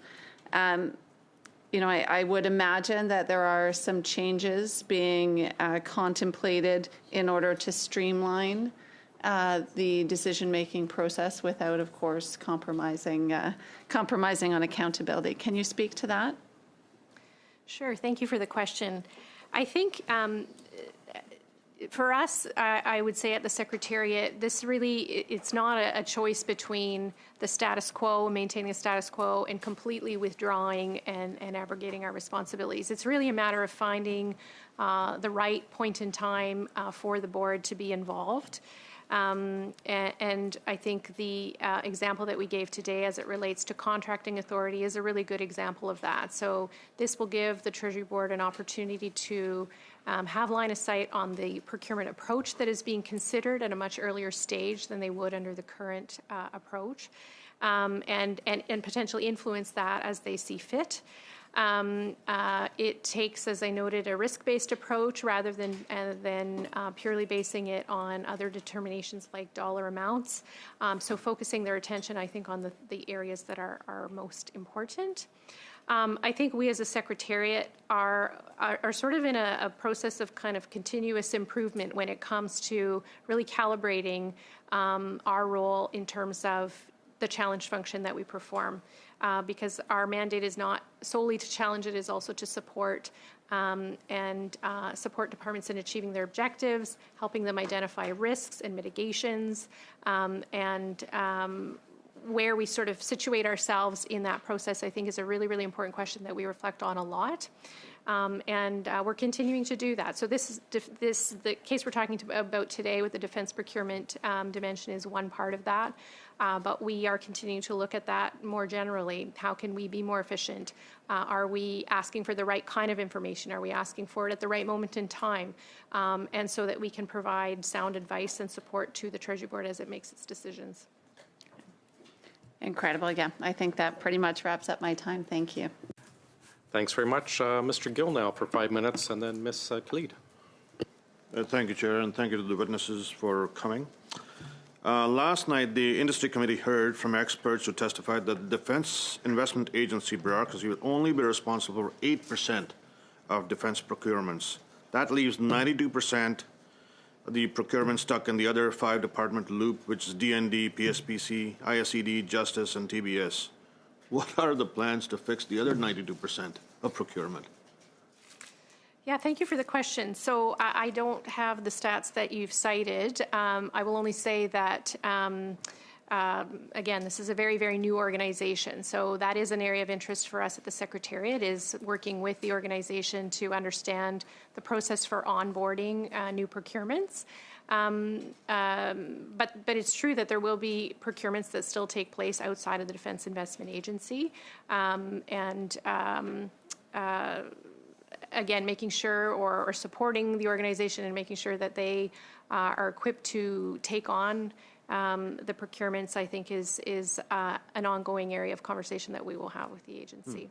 I would imagine that there are some changes being contemplated in order to streamline the decision-making process without, of course, compromising on accountability. Can you speak to that? Sure. Thank you for the question. I think for us, I would say at the Secretariat, this really, it's not a choice between the status quo, maintaining the status quo, and completely withdrawing and abrogating our responsibilities. It's really a matter of finding the right point in time for the board to be involved. And I think the example that we gave today as it relates to contracting authority is a really good example of that. So this will give the Treasury Board an opportunity to have line of sight on the procurement approach that is being considered at a much earlier stage than they would under the current approach, and potentially influence that as they see fit. It takes, as I noted, a risk-based approach rather than purely basing it on other determinations like dollar amounts. So focusing their attention, I think, on the areas that are most important. I think we as a Secretariat are sort of in a process of kind of continuous improvement when it comes to really calibrating our role in terms of the challenge function that we perform. Because our mandate is not solely to challenge, it is also to support support departments in achieving their objectives, helping them identify risks and mitigations, where we sort of situate ourselves in that process, I think, is a really, really important question that we reflect on a lot. We're continuing to do that. So the case we're talking about today with the defense procurement dimension is one part of that. But we are continuing to look at that more generally. How can we be more efficient? Are we asking for the right kind of information? Are we asking for it at the right moment in time? And so that we can provide sound advice and support to the Treasury Board as it makes its decisions. Incredible. Yeah, I think that pretty much wraps up my time. Thank you. Thanks very much. Mr. Gill now for 5 minutes, and then Ms. Khalid. Thank you, Chair, and thank you to the witnesses for coming. Last night, the Industry Committee heard from experts who testified that the Defense Investment Agency bureaucracy will only be responsible for 8% of defense procurements. That leaves 92% of the procurement stuck in the other 5-department loop, which is DND, PSPC, ISED, Justice, and TBS. What are the plans to fix the other 92% of procurement? Yeah, thank you for the question. So I don't have the stats that you've cited. I will only say that, again, this is a very, very new organization. So that is an area of interest for us at the Secretariat, is working with the organization to understand the process for onboarding new procurements. But it's true that there will be procurements that still take place outside of the Defense Investment Agency. Again, making sure or supporting the organization and making sure that they are equipped to take on the procurements, I think, is an ongoing area of conversation that we will have with the agency.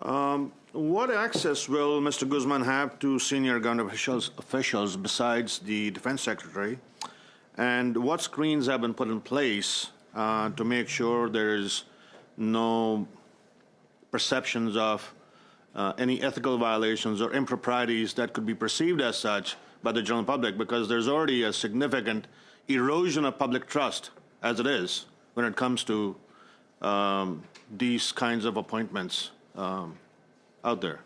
What access will Mr. Guzman have to senior government officials besides the Defense Secretary? And what screens have been put in place to make sure there's no perceptions of any ethical violations or improprieties that could be perceived as such by the general public, because there's already a significant erosion of public trust as it is when it comes to these kinds of appointments out there.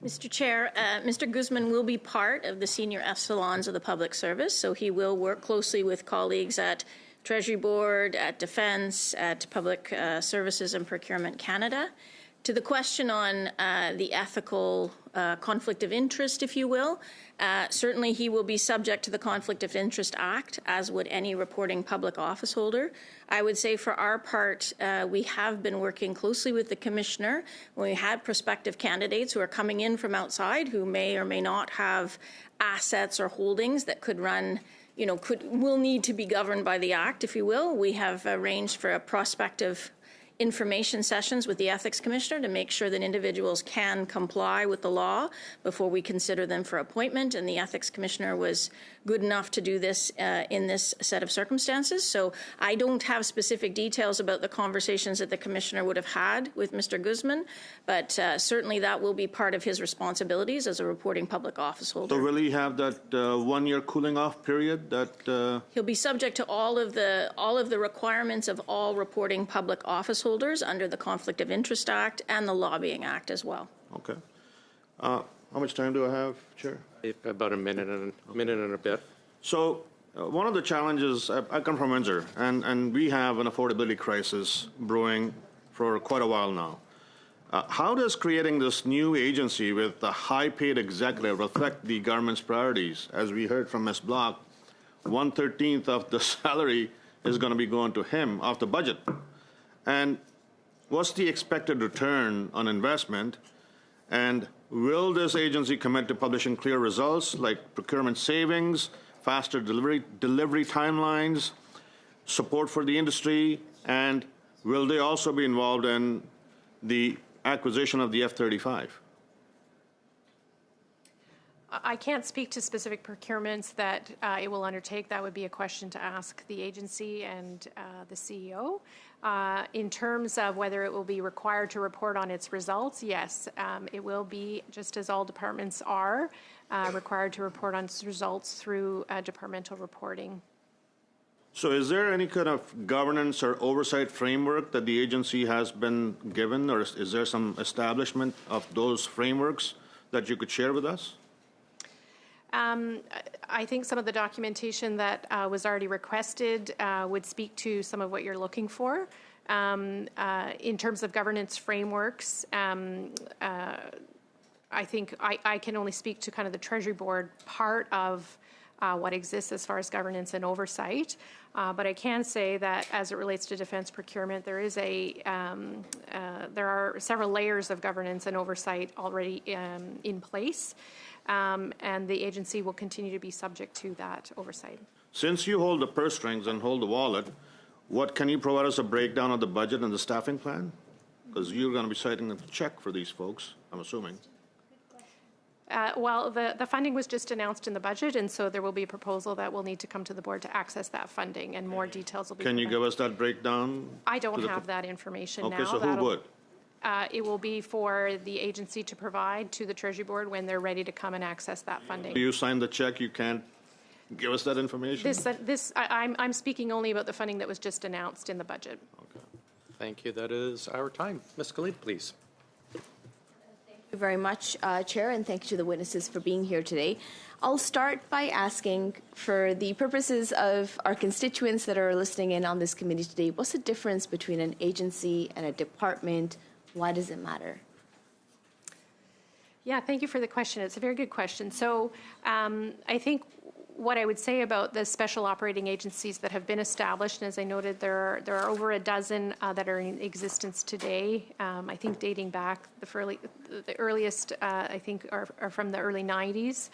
Mr. Chair, Mr. Guzman will be part of the senior echelons of the public service, so he will work closely with colleagues at Treasury Board, at Defense, at Public Services and Procurement Canada. To the question on the ethical conflict of interest, if you will, certainly he will be subject to the Conflict of Interest Act, as would any reporting public office holder. I would say for our part, we have been working closely with the Commissioner when we had prospective candidates who are coming in from outside who may or may not have assets or holdings that could run, will need to be governed by the Act, if you will. We have arranged for a prospective information sessions with the Ethics Commissioner to make sure that individuals can comply with the law before we consider them for appointment, and the Ethics Commissioner was good enough to do this in this set of circumstances. So I don't have specific details about the conversations that the Commissioner would have had with Mr. Guzman, but certainly that will be part of his responsibilities as a reporting public office holder. So will he have that 1-year cooling off period that... He'll be subject to all of the requirements of all reporting public office holders under the Conflict of Interest Act and the Lobbying Act as well. Okay. How much time do I have, Chair? About a minute and a bit. So one of the challenges, I come from Windsor, and we have an affordability crisis brewing for quite a while now. How does creating this new agency with a high-paid executive reflect the government's priorities? As we heard from Ms. Block, 1/13 of the salary is going to be going to him off the budget. And what's the expected return on investment? And will this agency commit to publishing clear results like procurement savings, faster delivery timelines, support for the industry, and will they also be involved in the acquisition of the F-35? I can't speak to specific procurements that it will undertake. That would be a question to ask the agency and the CEO. In terms of whether it will be required to report on its results, yes, it will be, just as all departments are, required to report on its results through departmental reporting. So is there any kind of governance or oversight framework that the agency has been given, or is there some establishment of those frameworks that you could share with us? I think some of the documentation that was already requested would speak to some of what you're looking for. In terms of governance frameworks, I think I can only speak to kind of the Treasury Board part of what exists as far as governance and oversight. But I can say that as it relates to defense procurement, there is there are several layers of governance and oversight already in place. And the agency will continue to be subject to that oversight. Since you hold the purse strings and hold the wallet, can you provide us a breakdown of the budget and the staffing plan? Because you're going to be citing a check for these folks, I'm assuming. Well, the funding was just announced in the budget, and so there will be a proposal that will need to come to the board to access that funding, and more details will be Can you provided. give us that breakdown? I don't have that information now. Okay, so who would? It will be for the agency to provide to the Treasury Board when they're ready to come and access that funding. Do you sign the check? You can't give us that information? I'm speaking only about the funding that was just announced in the budget. Okay. Thank you. That is our time. Ms. Khalid, please. Thank you very much, Chair, and thank you to the witnesses for being here today. I'll start by asking, for the purposes of our constituents that are listening in on this committee today, what's the difference between an agency and a department? Why does it matter? Yeah, thank you for the question. It's a very good question. So I think what I would say about the special operating agencies that have been established, and as I noted, there are over a dozen that are in existence today. I think dating back, the earliest, I think, are from the early 90s.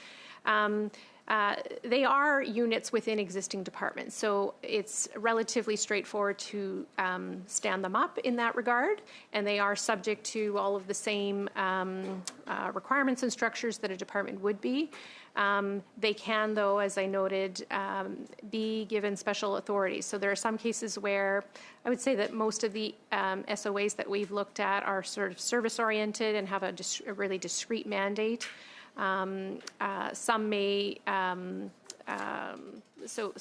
They are units within existing departments, so it's relatively straightforward to stand them up in that regard, and they are subject to all of the same requirements and structures that a department would be. They can, though, as I noted, be given special authorities. So there are some cases where I would say that most of the SOAs that we've looked at are sort of service-oriented and have a really discrete mandate. Some may, so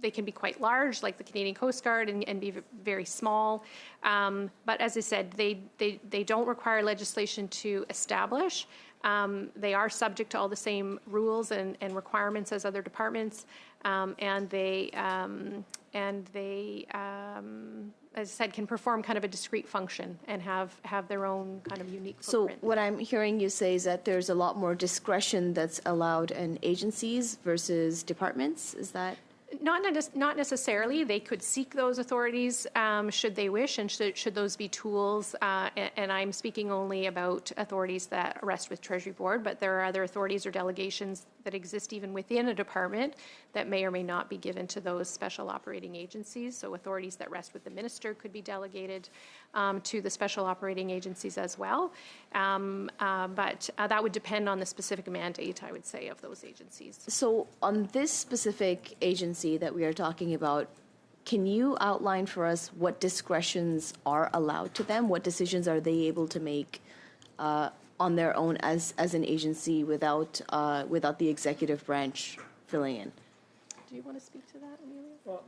they can be quite large, like the Canadian Coast Guard, and be very small. But as I said, they don't require legislation to establish. They are subject to all the same rules and requirements as other departments, and they, as I said, can perform kind of a discrete function and have their own kind of unique footprint. So what I'm hearing you say is that there's a lot more discretion that's allowed in agencies versus departments. Is that? Not necessarily. They could seek those authorities should they wish, and should those be tools. And I'm speaking only about authorities that rest with Treasury Board, but there are other authorities or delegations that exist even within a department that may or may not be given to those special operating agencies. So authorities that rest with the minister could be delegated to the special operating agencies as well. But that would depend on the specific mandate, I would say, of those agencies. So on this specific agency that we are talking about, can you outline for us what discretions are allowed to them? What decisions are they able to make on their own as an agency without the executive branch filling in? Do you want to speak to that, Amelia? Well,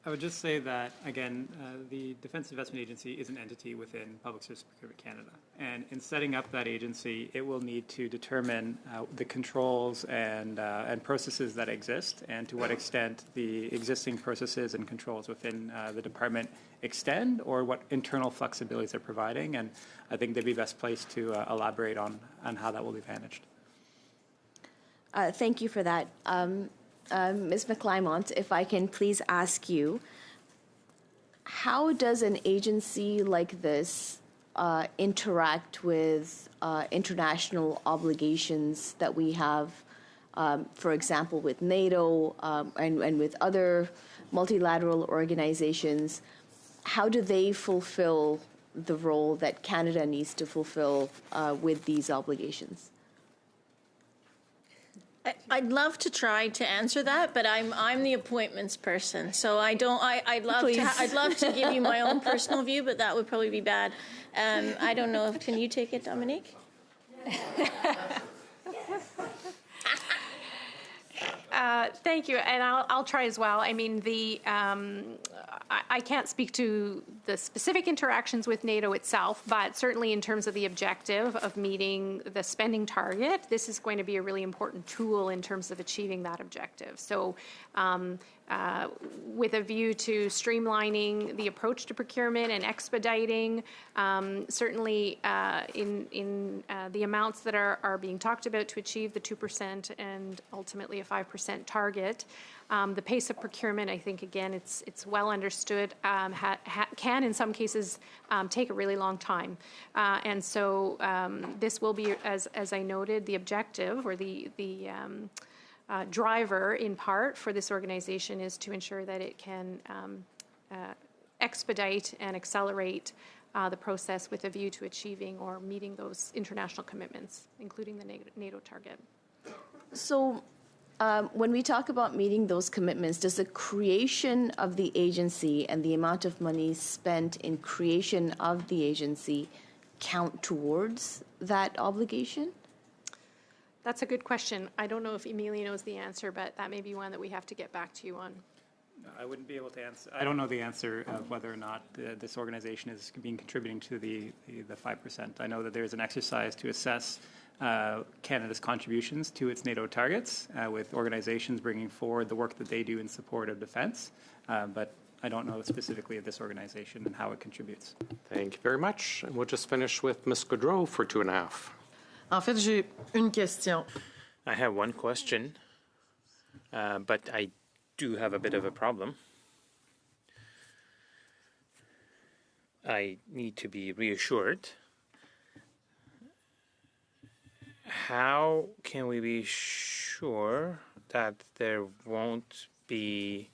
I would just say that, again, the Defence Investment Agency is an entity within Public Service Procurement Canada. And in setting up that agency, it will need to determine the controls and processes that exist, and to what extent the existing processes and controls within the department extend, or what internal flexibilities they're providing. And I think they'd be best placed to elaborate on how that will be managed. Thank you for that. Ms. McClymont, if I can please ask you, how does an agency like this interact with international obligations that we have, for example, with NATO and with other multilateral organizations? How do they fulfill the role that Canada needs to fulfill with these obligations? I'd love to try to answer that, but I'm the appointments person, so I don't. I'd love to give you my own personal view, but that would probably be bad. I don't know. Can you take it, Dominique? Thank you, and I'll try as well. I mean, I can't speak to the specific interactions with NATO itself, but certainly in terms of the objective of meeting the spending target, this is going to be a really important tool in terms of achieving that objective. So with a view to streamlining the approach to procurement and expediting, certainly in the amounts that are being talked about to achieve the 2% and ultimately a 5% target. The pace of procurement, I think, again, it's well understood, can in some cases take a really long time. And so this will be, as I noted, the objective or the driver in part for this organization is to ensure that it can expedite and accelerate the process with a view to achieving or meeting those international commitments, including the NATO target. So when we talk about meeting those commitments, does the creation of the agency and the amount of money spent in creation of the agency count towards that obligation? That's a good question. I don't know if Emilia knows the answer, but that may be one that we have to get back to you on. No, I wouldn't be able to answer. I don't know the answer of whether or not this organization is contributing to the 5%. I know that there's an exercise to assess Canada's contributions to its NATO targets, with organizations bringing forward the work that they do in support of defense, but I don't know specifically of this organization and how it contributes. Thank you very much. And we'll just finish with Ms. Gaudreau for 2.5. En fait, j'ai une question. I have one question, but I do have a bit of a problem. I need to be reassured. How can we be sure that there won't be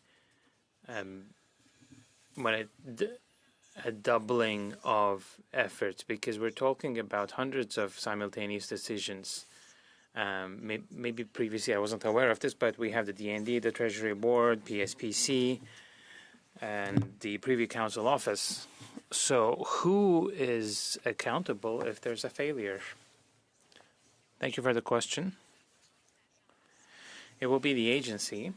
a doubling of efforts? Because we're talking about hundreds of simultaneous decisions. Maybe previously I wasn't aware of this, but we have the DND, the Treasury Board, PSPC, and the Privy Council Office. So who is accountable if there's a failure? Thank you for the question. It will be the agency,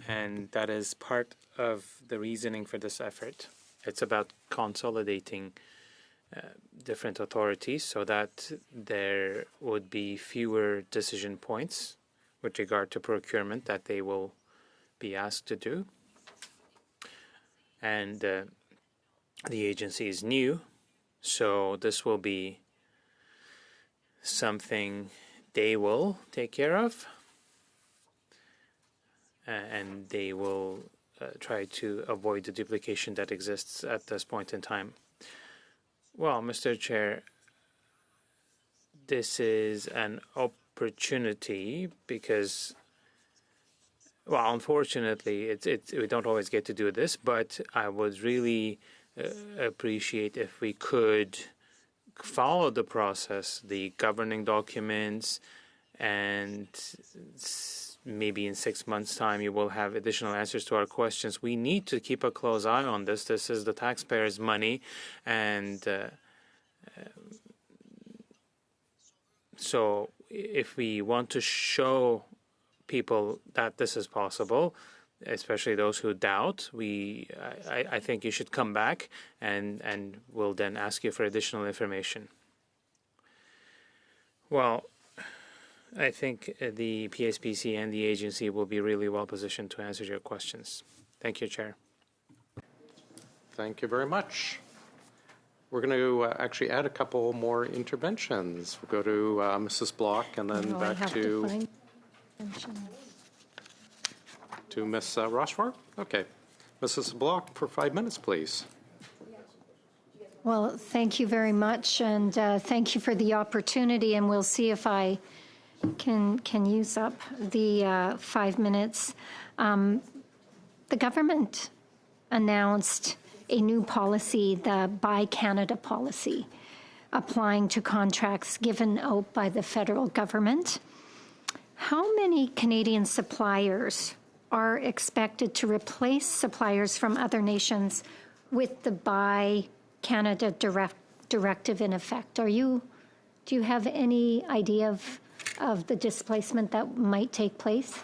and that is part of the reasoning for this effort. It's about consolidating different authorities so that there would be fewer decision points with regard to procurement that they will be asked to do. And the agency is new, so this will be something they will take care of, and they will try to avoid the duplication that exists at this point in time. Well, Mr. Chair, this is an opportunity because, well, unfortunately, we don't always get to do this, but I would really appreciate if we could follow the process, the governing documents, and maybe in 6 months' time you will have additional answers to our questions. We need to keep a close eye on this. This is the taxpayers' money, and so if we want to show people that this is possible, especially those who doubt, I think you should come back and we'll then ask you for additional information. Well, I think the PSPC and the agency will be really well positioned to answer your questions. Thank you, Chair. Thank you very much. We're going to actually add a couple more interventions. We'll go to Mrs. Block and then back to Ms. Rochefort. Okay. Mrs. Block for 5 minutes, please. Well, thank you very much, and thank you for the opportunity, and we'll see if I can use up the 5 minutes. The government announced a new policy, the Buy Canada policy, applying to contracts given out by the federal government. How many Canadian suppliers are expected to replace suppliers from other nations with the Buy Canada directive in effect? Do you have any idea of the displacement that might take place?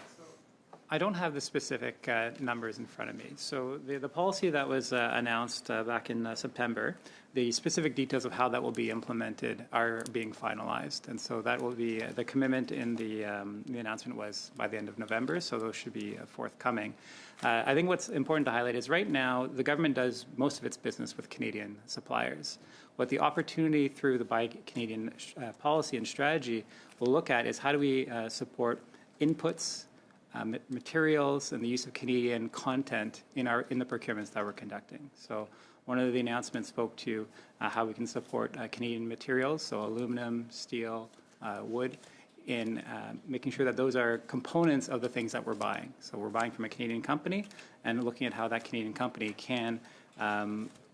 I don't have the specific numbers in front of me. So the policy that was announced back in September, the specific details of how that will be implemented are being finalized. And so that will be the commitment in the announcement was by the end of November, so those should be forthcoming. I think what's important to highlight is right now the government does most of its business with Canadian suppliers. What the opportunity through the Buy Canadian policy and strategy will look at is how do we support inputs, materials, and the use of Canadian content in the procurements that we're conducting. So one of the announcements spoke to how we can support Canadian materials, so aluminum, steel, wood, in making sure that those are components of the things that we're buying. So we're buying from a Canadian company and looking at how that Canadian company can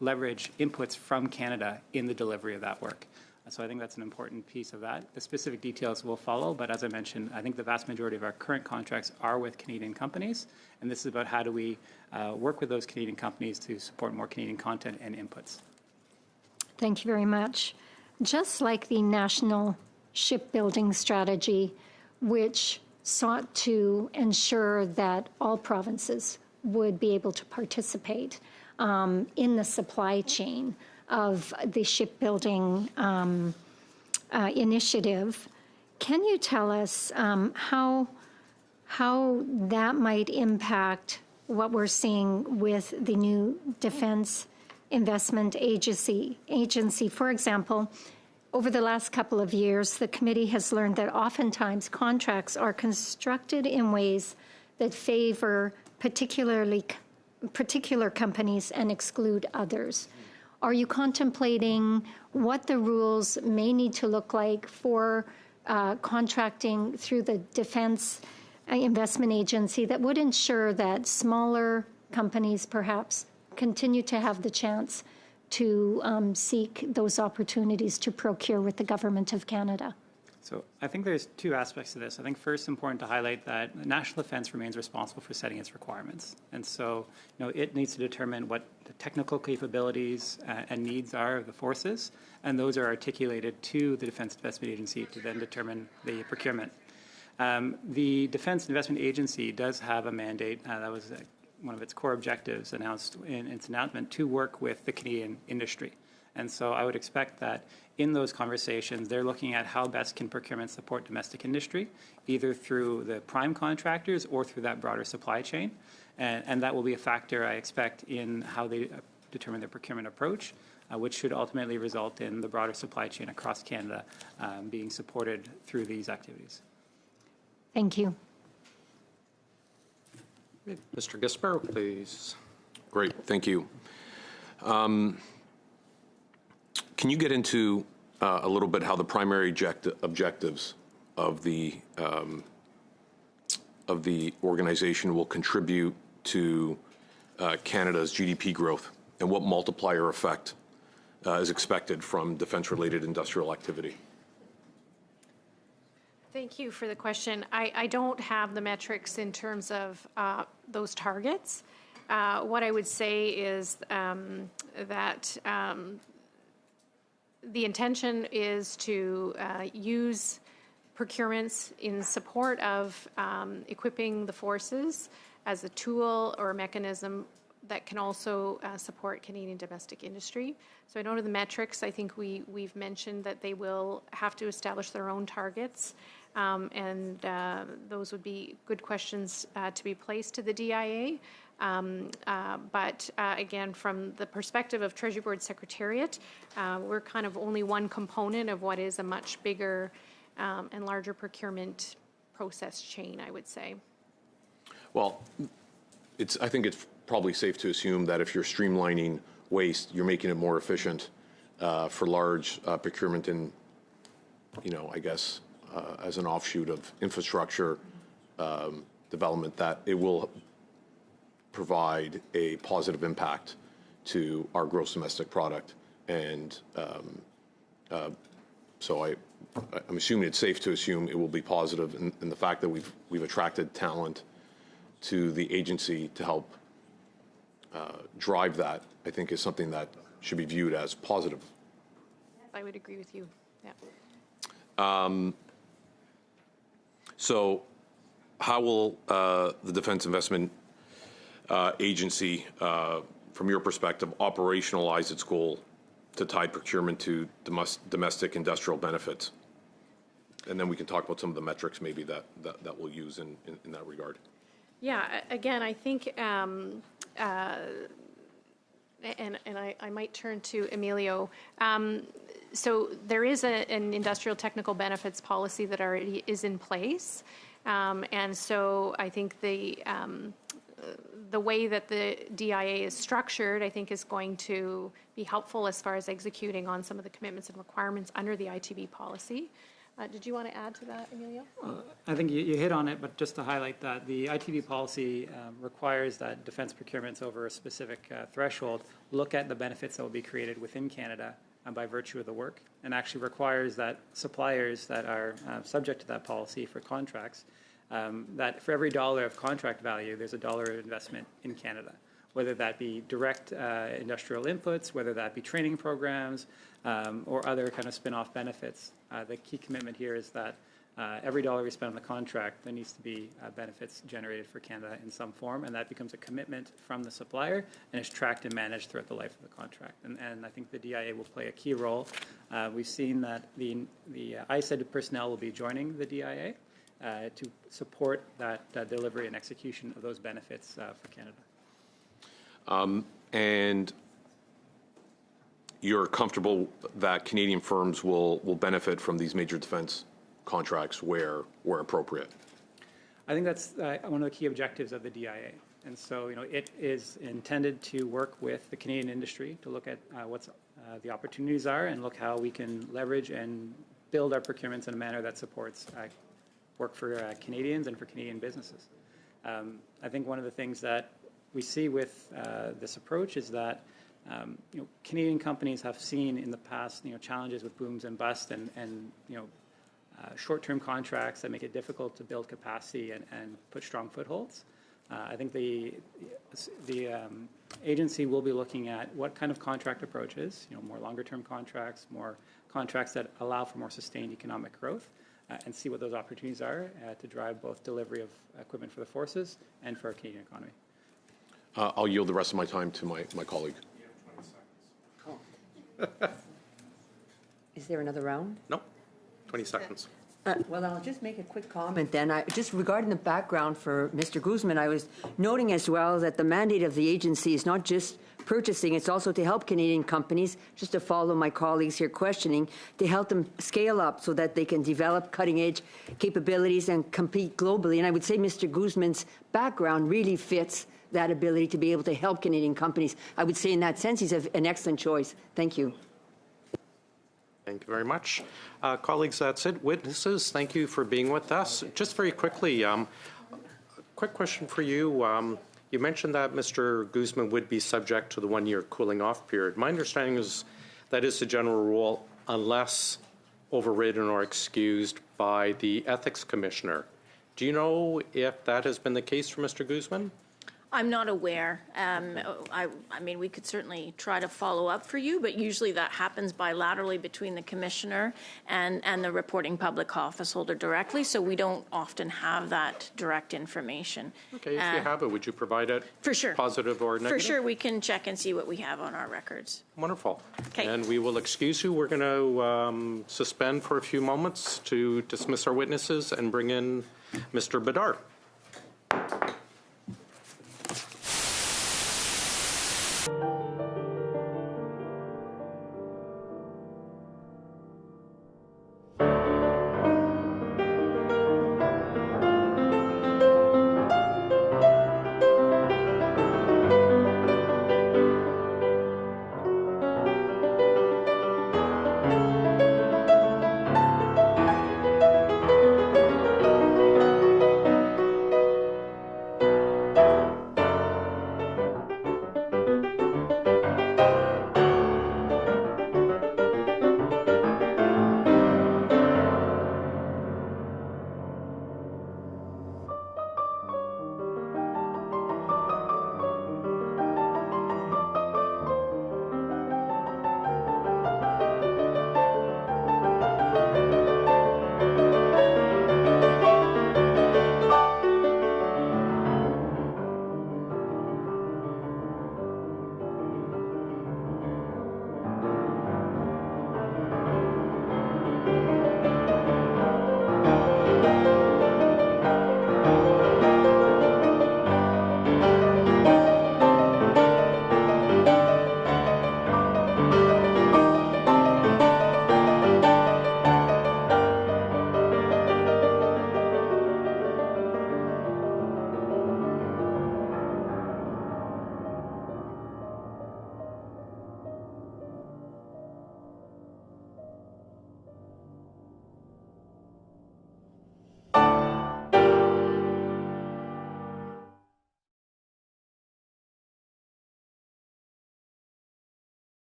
leverage inputs from Canada in the delivery of that work. So I think that's an important piece of that. The specific details will follow, but as I mentioned, I think the vast majority of our current contracts are with Canadian companies, and this is about how do we work with those Canadian companies to support more Canadian content and inputs. Thank you very much. Just like the National Shipbuilding Strategy, which sought to ensure that all provinces would be able to participate in the supply chain of the shipbuilding initiative. Can you tell us how that might impact what we're seeing with the new Defense Investment Agency? For example, over the last couple of years, the committee has learned that oftentimes contracts are constructed in ways that favor particular companies and exclude others. Are you contemplating what the rules may need to look like for contracting through the Defense Investment Agency that would ensure that smaller companies perhaps continue to have the chance to seek those opportunities to procure with the Government of Canada? So I think there's two aspects to this. I think first important to highlight that national defense remains responsible for setting its requirements. And so it needs to determine what the technical capabilities and needs are of the forces, and those are articulated to the Defense Investment Agency to then determine the procurement. The Defense Investment Agency does have a mandate, that was one of its core objectives announced in its announcement, to work with the Canadian industry. And so I would expect that in those conversations, they're looking at how best can procurement support domestic industry, either through the prime contractors or through that broader supply chain. And that will be a factor, I expect, in how they determine their procurement approach, which should ultimately result in the broader supply chain across Canada being supported through these activities. Thank you. Mr. Gasparo, please. Great, thank you. Can you get into a little bit how the primary objectives of the organization will contribute to Canada's GDP growth, and what multiplier effect is expected from defense-related industrial activity? Thank you for the question. I don't have the metrics in terms of those targets. What I would say is that the intention is to use procurements in support of equipping the forces as a tool or mechanism that can also support Canadian domestic industry. So I know the metrics, I think we've mentioned that they will have to establish their own targets, and those would be good questions to be placed to the DIA. But again, from the perspective of Treasury Board Secretariat, we're kind of only one component of what is a much bigger and larger procurement process chain, I would say. Well, I think it's probably safe to assume that if you're streamlining waste, you're making it more efficient for large procurement and, I guess, as an offshoot of infrastructure development, that it will provide a positive impact to our gross domestic product. And so I'm assuming it's safe to assume it will be positive, and the fact that we've attracted talent to the agency to help drive that, I think, is something that should be viewed as positive. I would agree with you. Yeah. So how will the Defense Investment Agency, from your perspective, operationalize its goal to tie procurement to domestic industrial benefits? And then we can talk about some of the metrics maybe that we'll use in that regard. Yeah, again, I think, and I might turn to Emilio. So there is an industrial technical benefits policy that already is in place. And so I think the way that the DIA is structured, I think, is going to be helpful as far as executing on some of the commitments and requirements under the ITB policy. Did you want to add to that, Emilio? I think you hit on it, but just to highlight that the ITB policy requires that defense procurements over a specific threshold look at the benefits that will be created within Canada by virtue of the work, and actually requires that suppliers that are subject to that policy for contracts, that for every dollar of contract value, there's a dollar of investment in Canada, whether that be direct industrial inputs, whether that be training programs, or other kind of spin-off benefits. The key commitment here is that every dollar we spend on the contract, there needs to be benefits generated for Canada in some form, and that becomes a commitment from the supplier and is tracked and managed throughout the life of the contract. And I think the DIA will play a key role. We've seen that the ISED personnel will be joining the DIA to support that delivery and execution of those benefits for Canada. And you're comfortable that Canadian firms will benefit from these major defense contracts where appropriate? I think that's one of the key objectives of the DIA. And so, it is intended to work with the Canadian industry to look at what the opportunities are and look how we can leverage and build our procurements in a manner that supports work for Canadians and for Canadian businesses. I think one of the things that we see with this approach is that Canadian companies have seen in the past challenges with booms and busts and short-term contracts that make it difficult to build capacity and put strong footholds. I think the agency will be looking at what kind of contract approaches, more longer-term contracts, more contracts that allow for more sustained economic growth, and see what those opportunities are to drive both delivery of equipment for the forces and for our Canadian economy. I'll yield the rest of my time to my colleague. Is there another round? No, 20 seconds. Well, I'll just make a quick comment then. Just regarding the background for Mr. Guzman, I was noting as well that the mandate of the agency is not just purchasing, it's also to help Canadian companies, just to follow my colleagues here questioning, to help them scale up so that they can develop cutting-edge capabilities and compete globally. And I would say Mr. Guzman's background really fits that ability to be able to help Canadian companies. I would say in that sense, he's an excellent choice. Thank you. Thank you very much. Colleagues, that's it. Witnesses, thank you for being with us. Just very quickly, quick question for you. You mentioned that Mr. Guzman would be subject to the one-year cooling-off period. My understanding is that is the general rule unless overridden or excused by the Ethics Commissioner. Do you know if that has been the case for Mr. Guzman? I'm not aware. I mean, we could certainly try to follow up for you, but usually that happens bilaterally between the commissioner and the reporting public office holder directly, so we don't often have that direct information. Okay, if you have it, would you provide it? For sure. Positive or negative? For sure, we can check and see what we have on our records. Wonderful. Okay. And we will excuse you. We're going to suspend for a few moments to dismiss our witnesses and bring in Mr. Bedard.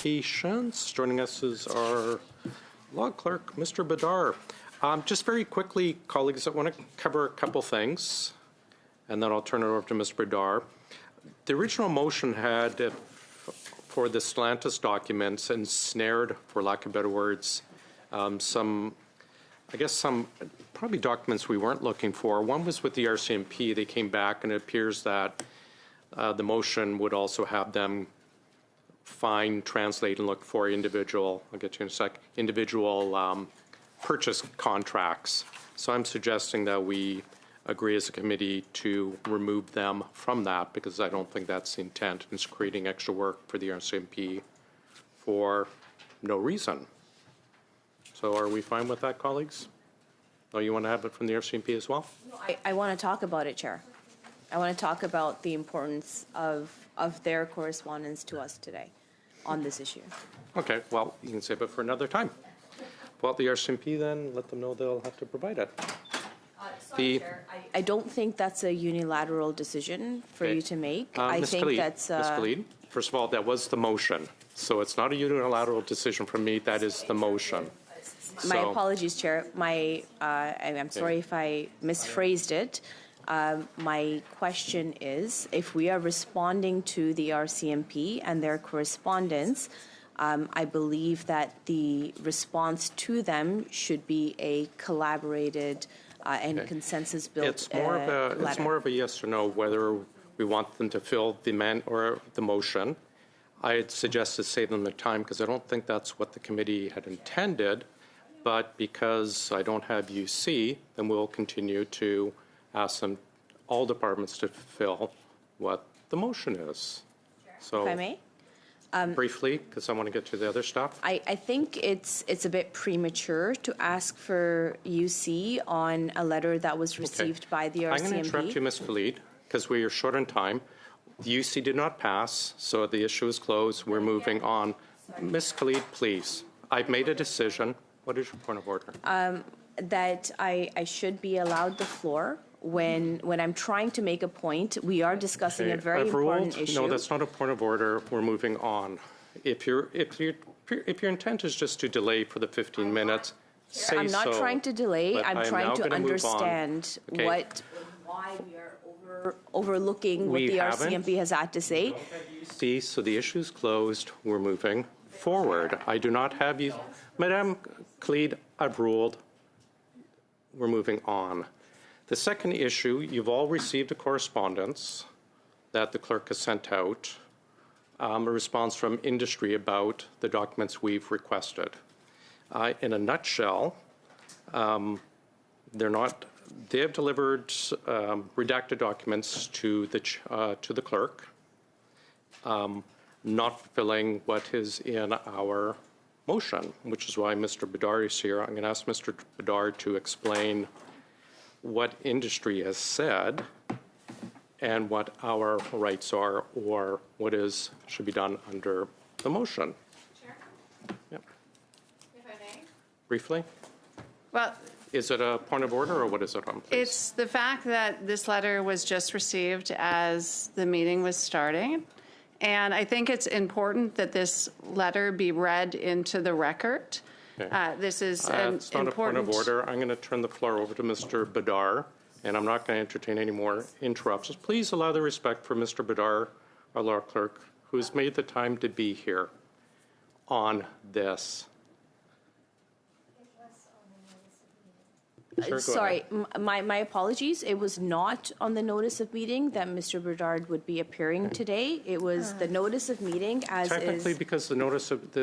Patience. Joining us is our law clerk, Mr. Badar. Just very quickly, colleagues, I want to cover a couple things, and then I'll turn it over to Mr. Bedard. The original motion had, for the Stellantis documents, ensnared, for lack of better words, some probably documents we weren't looking for. One was with the RCMP. They came back, and it appears that the motion would also have them find, translate, and look for individual, I'll get to you in a sec, individual purchase contracts. So I'm suggesting that we agree as a committee to remove them from that, because I don't think that's the intent. It's creating extra work for the RCMP for no reason. So are we fine with that, colleagues? Oh, you want to have it from the RCMP as well? No, I want to talk about it, Chair. I want to talk about the importance of their correspondence to us today on this issue. Okay, well, you can save it for another time. Well, the RCMP then, let them know they'll have to provide it. Chair, I don't think that's a unilateral decision for you to make. I Ms. think Khalid, that's... Ms. Khalid, first of all, that was the motion. So it's not a unilateral decision from me. That is the motion. My apologies, Chair. I'm sorry if I misphrased it. My question is, if we are responding to the RCMP and their correspondence, I believe that the response to them should be a collaborated and consensus-built It's more of a yes or no whether we want them to fill the the motion. I'd suggest to save them the time, because I don't think that's what the committee had intended. But because I don't have UC, then we'll continue to ask them, all departments, to fill what the motion is. So, if I may? Briefly, because I want to get to the other stuff. I think it's a bit premature to ask for UC on a letter that was received by the RCMP. I'm going to interrupt you, Ms. Khalid, because we are short on time. The UC did not pass, so the issue is closed. We're moving on. Ms. Khalid, please. I've made a decision. What is your point of order? That I should be allowed the floor when I'm trying to make a point. We are discussing a very important issue. No, that's not a point of order. We're moving on. If your intent is just to delay for the 15 minutes, say so. I'm not trying to delay. I'm trying to understand why we are overlooking what the RCMP has had to say. See, so the issue is closed. We're moving forward. I do not have you. Madame Khalid, I've ruled. We're moving on. The second issue, you've all received a correspondence that the clerk has sent out, a response from industry about the documents we've requested. In a nutshell, they have delivered redacted documents to the clerk, not fulfilling what is in our motion, which is why Mr. Bedard is here. I'm going to ask Mr. Bedard to explain what industry has said and what our rights are, or what should be done under the motion. Chair? Yep. If I may? Briefly? Well, is it a point of order, or what is it on, please? It's the fact that this letter was just received as the meeting was starting. And I think it's important that this letter be read into the record. Okay. This is it's not important... a point of order. I'm going to turn the floor over to Mr. Bedard, and I'm not going to entertain any more interruptions. Please allow the respect for Mr. Bedard, our law clerk, who's made the time to be here on this. Sure, sorry, my apologies. It was not on the notice of meeting that Mr. Bedard would be appearing today. It was the notice of meeting as technically is. Because the notice of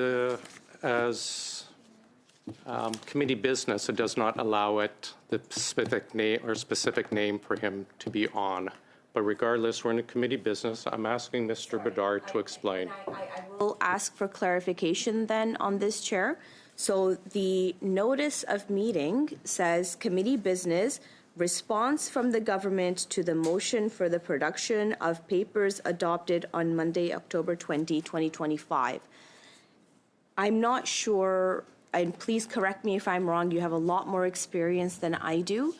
committee business, it does not allow it the specific name for him to be on. But regardless, we're in a committee business. I'm asking Mr. Bedard to explain. I will ask for clarification then on this, Chair. So the notice of meeting says committee business, response from the government to the motion for the production of papers adopted on Monday, October 20, 2025. I'm not sure, and please correct me if I'm wrong, you have a lot more experience than I do.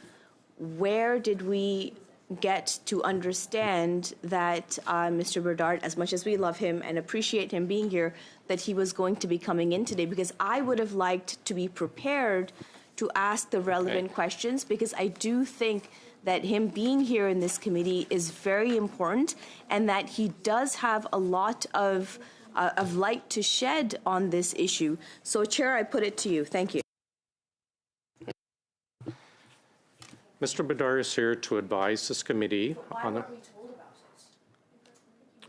Where did we get to understand that Mr. Bedard, as much as we love him and appreciate him being here, that he was going to be coming in today? Because I would have liked to be prepared to ask the relevant questions, because I do think that him being here in this committee is very important, and that he does have a lot of light to shed on this issue. So, Chair, I put it to you. Thank you. Mr. Bedard is here to advise this committee on the.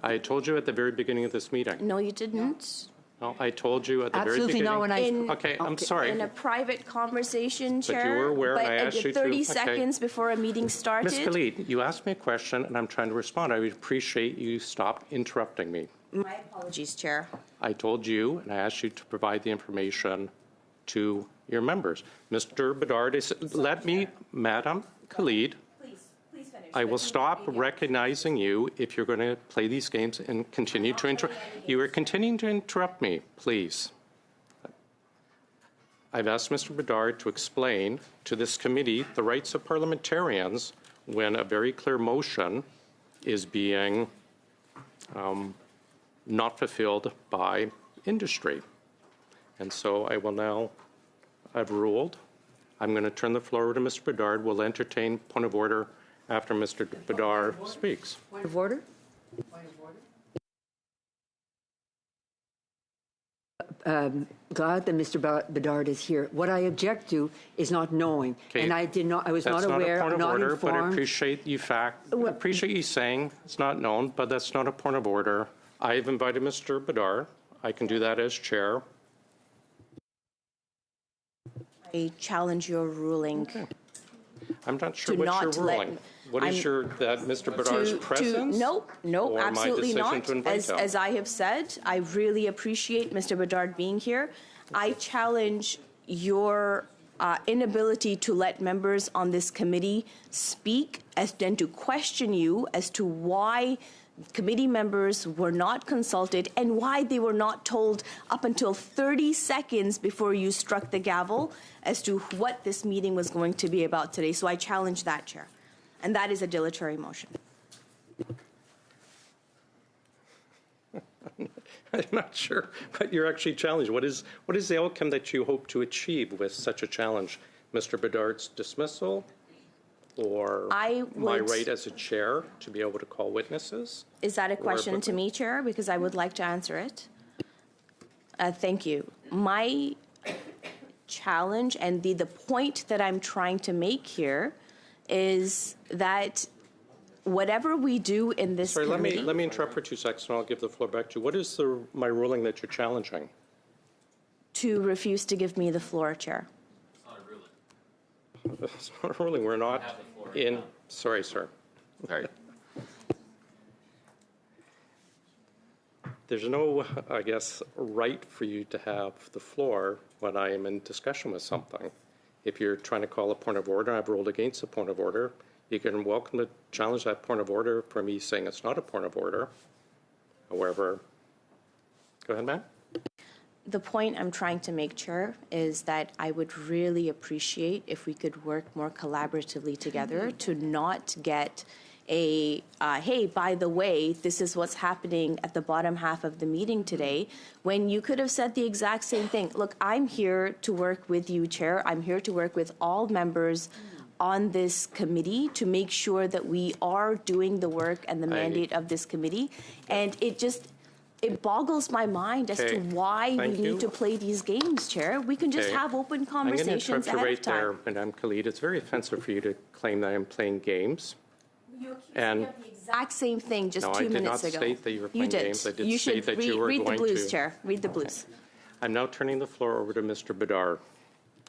I told you at the very beginning of this meeting. No, you didn't. No, I told you at the very beginning. Absolutely not when I. Okay, I'm sorry. In a private conversation, Chair. But you were aware, and I asked you to. 30 seconds before a meeting started. Ms. Khalid, you asked me a question, and I'm trying to respond. I would appreciate you stop interrupting me. My apologies, Chair. I told you, and I asked you to provide the information to your members. Mr. Bedard, let me, Madam Khalid, Please finish. I will stop recognizing you if you're going to play these games and continue to interrupt. You are continuing to interrupt me, please. I've asked Mr. Bedard to explain to this committee the rights of parliamentarians when a very clear motion is being not fulfilled by industry. And so I will now, I've ruled. I'm going to turn the floor over to Mr. Bedard. We'll entertain point of order after Mr. Bedard speaks. Point of order? Glad that Mr. Bedard is here. What I object to is not knowing, Okay. and I did not. I was not aware. That's not a point of not order, informed. but I appreciate you saying it's not known, but that's not a point of order. I've invited Mr. Bedard. I can do that as chair. I challenge your ruling. Okay. I'm not sure To what not you're let- ruling. What is that Mr. Bedard's presence? No, or my absolutely decision not. to invite him? As I have said, I really appreciate Mr. Bedard being here. I challenge your inability to let members on this committee speak and to question you as to why committee members were not consulted and why they were not told up until 30 seconds before you struck the gavel as to what this meeting was going to be about today. So I challenge that, Chair. And that is a dilatory motion. I'm not sure what you're actually challenging. What is the outcome that you hope to achieve with such a challenge? Mr. Bedard's dismissal? Or my right as a chair to be able to call witnesses? Is that a question to me, Chair? Because I would like to answer it. Thank you. My challenge and the point that I'm trying to make here is that whatever we do in this committee... let me interrupt for 2 seconds and I'll give the floor back to you. What is my ruling that you're challenging? To refuse to give me the floor, Chair. It's not a ruling. We're not in... Sorry, sir. Sorry. There's no, I guess, right for you to have the floor when I am in discussion with something. If you're trying to call a point of order, I've ruled against a point of order. You can welcome to challenge that point of order for me saying it's not a point of order. However, go ahead, ma'am. The point I'm trying to make, Chair, is that I would really appreciate if we could work more collaboratively together to not get a, hey, by the way, this is what's happening at the bottom half of the meeting today, when you could have said the exact same thing. Look, I'm here to work with you, Chair. I'm here to work with all members on this committee to make sure that we are doing the work and the mandate of this committee. And it boggles my mind as to why we need to play these games, Chair. We can just have open conversations ahead of time. I'm going to interrupt you right there, Madam Khalid. It's very offensive for you to claim that I'm playing games. You accused me of the exact same thing just 2 minutes ago. No, I did not state that you were playing games. I did You state should that you were read going the blues, to... Chair. Read the blues. I'm now turning the floor over to Mr. Bedard.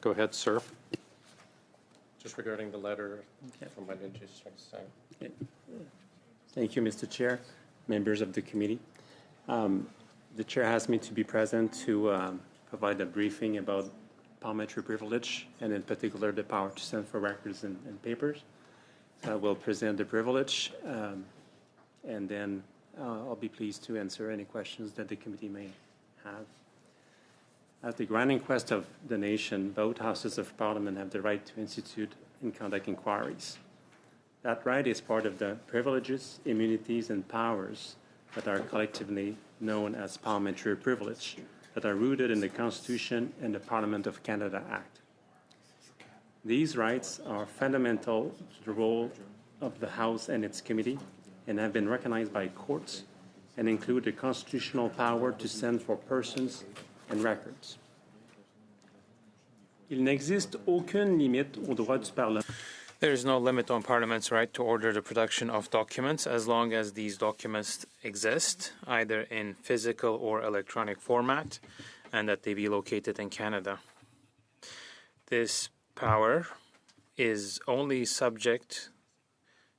Go ahead, sir. Just regarding the letter from my legislature. Thank you, Mr. Chair, members of the committee. The chair asked me to be present to provide a briefing about parliamentary privilege, and in particular the power to send for records and papers. I will present the privilege, and then I'll be pleased to answer any questions that the committee may have. At the grand inquest of the nation, both houses of parliament have the right to institute and conduct inquiries. That right is part of the privileges, immunities, and powers that are collectively known as parliamentary privilege, that are rooted in the Constitution and the Parliament of Canada Act. These rights are fundamental to the role of the House and its committee and have been recognized by courts and include the constitutional power to send for persons and records. Il n'existe aucune limite au droit du Parlement. There is no limit on Parliament's right to order the production of documents as long as these documents exist, either in physical or electronic format, and that they be located in Canada. This power is only subject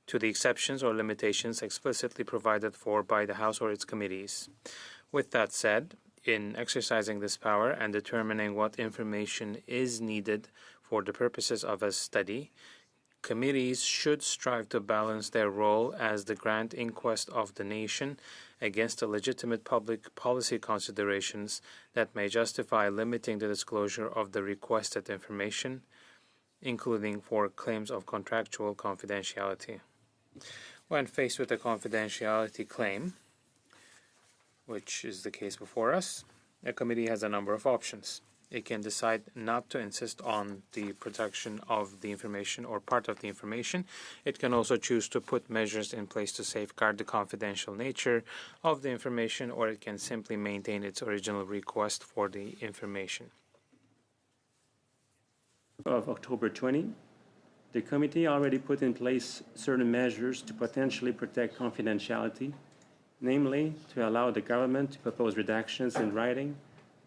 to the exceptions or limitations explicitly provided for by the House or its committees. With that said, in exercising this power and determining what information is needed for the purposes of a study, committees should strive to balance their role as the grand inquest of the nation against the legitimate public policy considerations that may justify limiting the disclosure of the requested information, including for claims of contractual confidentiality. When faced with a confidentiality claim, which is the case before us, a committee has a number of options. It can decide not to insist on the protection of the information or part of the information. It can also choose to put measures in place to safeguard the confidential nature of the information, or it can simply maintain its original request for the information. Of October 20, the committee already put in place certain measures to potentially protect confidentiality, namely to allow the government to propose redactions in writing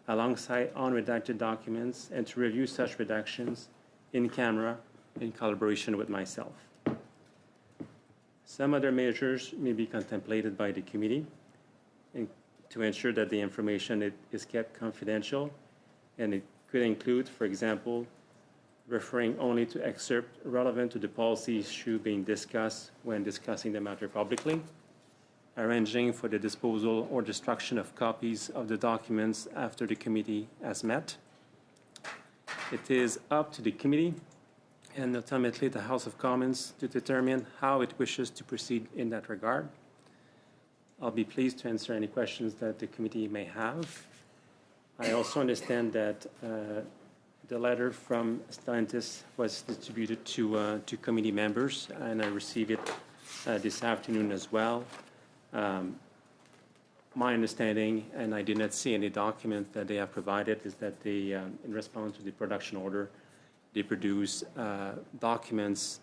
alongside unredacted documents and to review such redactions in camera in collaboration with myself. Some other measures may be contemplated by the committee to ensure that the information is kept confidential, and it could include, for example, referring only to excerpts relevant to the policy issue being discussed when discussing the matter publicly, arranging for the disposal or destruction of copies of the documents after the committee has met. It is up to the committee and ultimately the House of Commons to determine how it wishes to proceed in that regard. I'll be pleased to answer any questions that the committee may have. I also understand that the letter from Stellantis was distributed to committee members, and I received it this afternoon as well. My understanding, and I did not see any document that they have provided, is that they, in response to the production order, they produce documents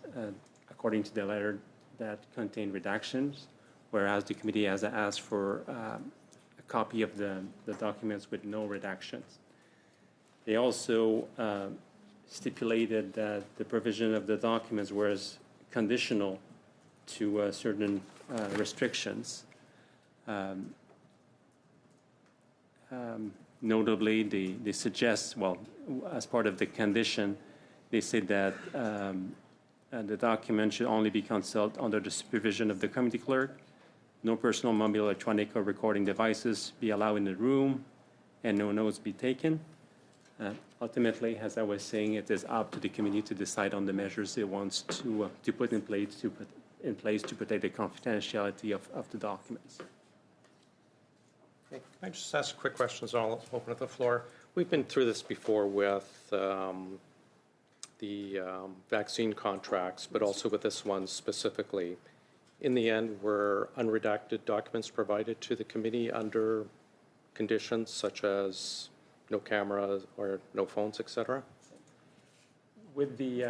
according to the letter that contain redactions, whereas the committee has asked for a copy of the documents with no redactions. They also stipulated that the provision of the documents was conditional to certain restrictions. Notably, they suggest, well, as part of the condition, they say that the document should only be consulted under the supervision of the committee clerk, no personal mobile electronic or recording devices be allowed in the room, and no notes be taken. Ultimately, as I was saying, it is up to the committee to decide on the measures it wants to put in place to protect the confidentiality of the documents. Okay. Can I just ask quick questions and I'll open up the floor? We've been through this before with the vaccine contracts, but also with this one specifically. In the end, were unredacted documents provided to the committee under conditions such as no cameras or no phones, etc.? With the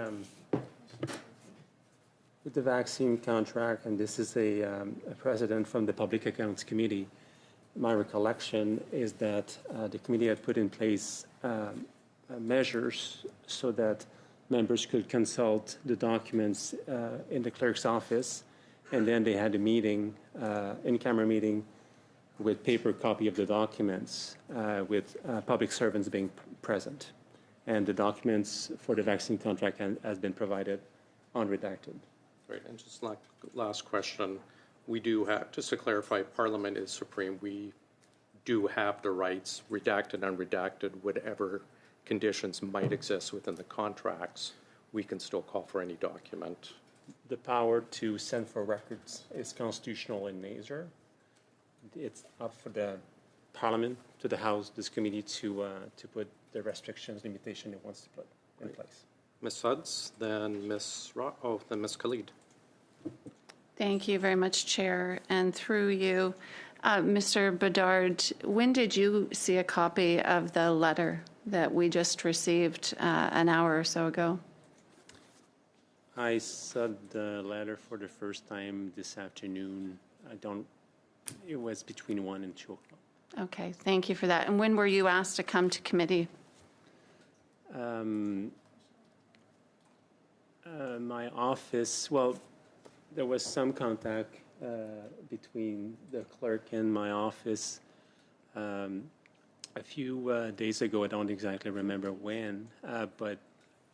vaccine contract, and this is a precedent from the Public Accounts Committee, my recollection is that the committee had put in place measures so that members could consult the documents in the clerk's office, and then they had a meeting, in-camera meeting, with paper copy of the documents, with public servants being present. And the documents for the vaccine contract has been provided unredacted. Great. And just like last question, we do have, just to clarify, Parliament is supreme. We do have the rights, redacted, unredacted, whatever conditions might exist within the contracts, we can still call for any document. The power to send for records is constitutional in nature. It's up for the Parliament, to the House, this committee, to put the restrictions, limitation it wants to put in place. Ms. Suds, then Ms. Then Ms. Khalid. Thank you very much, Chair. And through you, Mr. Bedard, when did you see a copy of the letter that we just received an hour or so ago? I saw the letter for the first time this afternoon. It was between 1 and 2 o'clock. Okay, thank you for that. And when were you asked to come to committee? My office, well, there was some contact between the clerk and my office a few days ago. I don't exactly remember when, but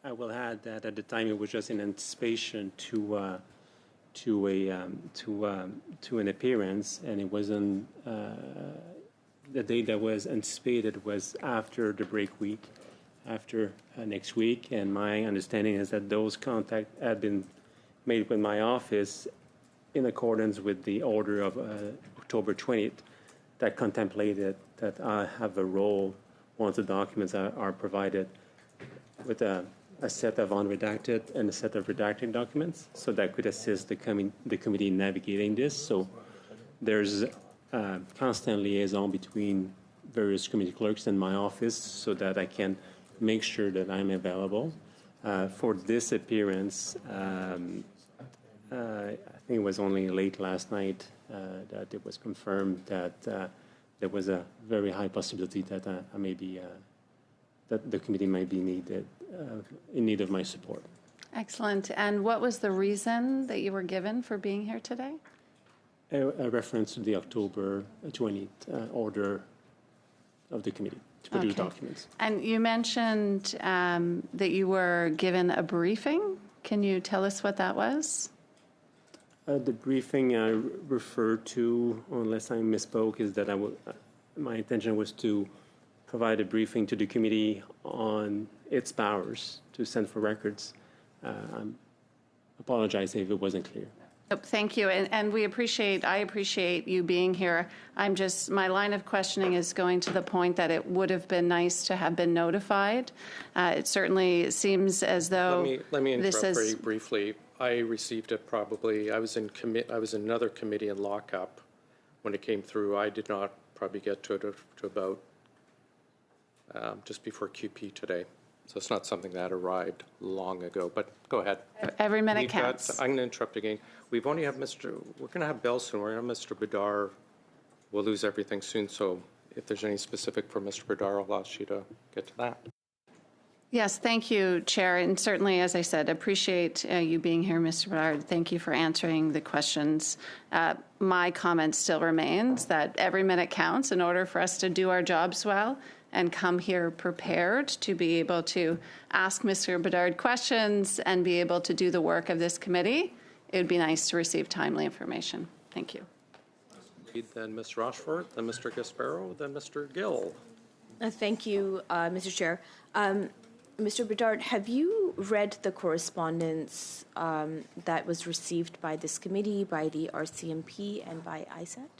I will add that at the time it was just in anticipation to an appearance, and it wasn't the date that was anticipated was after the break week, after next week. And my understanding is that those contacts had been made with my office in accordance with the order of October 20th that contemplated that I have a role once the documents are provided with a set of unredacted and a set of redacted documents, so that could assist the committee in navigating this. So there's constant liaison between various committee clerks and my office so that I can make sure that I'm available. For this appearance, I think it was only late last night that it was confirmed that there was a very high possibility that I may be, that the committee might be in need of my support. Excellent. And what was the reason that you were given for being here today? A reference to the October 20th order of the committee to produce documents. And you mentioned that you were given a briefing. Can you tell us what that was? The briefing I referred to, unless I misspoke, is that my intention was to provide a briefing to the committee on its powers to send for records. I apologize if it wasn't clear. Thank you, and I appreciate you being here. My line of questioning is going to the point that it would have been nice to have been notified. It certainly seems as though let me interrupt very briefly. I received it probably. I was in another committee in lockup when it came through. I did not probably get to it to about just before QP today. So it's not something that arrived long ago, but go ahead. Every minute counts. I'm going to interrupt again. We're going to have Bell soon. We're going to have Mr. Bedard. We'll lose everything soon. So if there's any specific for Mr. Bedard, I'll ask you to get to that. Yes, thank you, Chair. And certainly, as I said, appreciate you being here, Mr. Bedard. Thank you for answering the questions. My comment still remains that every minute counts in order for us to do our jobs well and come here prepared to be able to ask Mr. Bedard questions and be able to do the work of this committee. It would be nice to receive timely information. Thank you. Then Ms. Rochford, then Mr. Gasparo, then Mr. Gill. Thank you, Mr. Chair. Mr. Bedard, have you read the correspondence that was received by this committee, by the RCMP, and by ISET?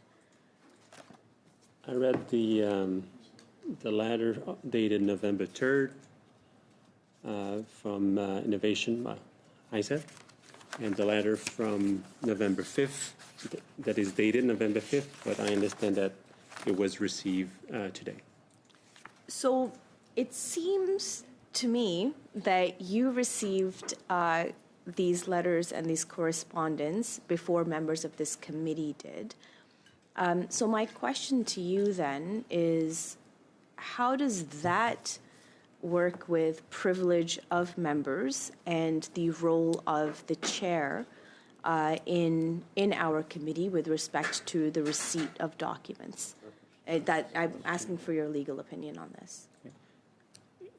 I read the letter dated November 3rd from Innovation ISET, and the letter from November 5th that is dated November 5th, but I understand that it was received today. So it seems to me that you received these letters and these correspondence before members of this committee did. So my question to you then is, how does that work with privilege of members and the role of the chair in our committee with respect to the receipt of documents? That I'm asking for your legal opinion on this.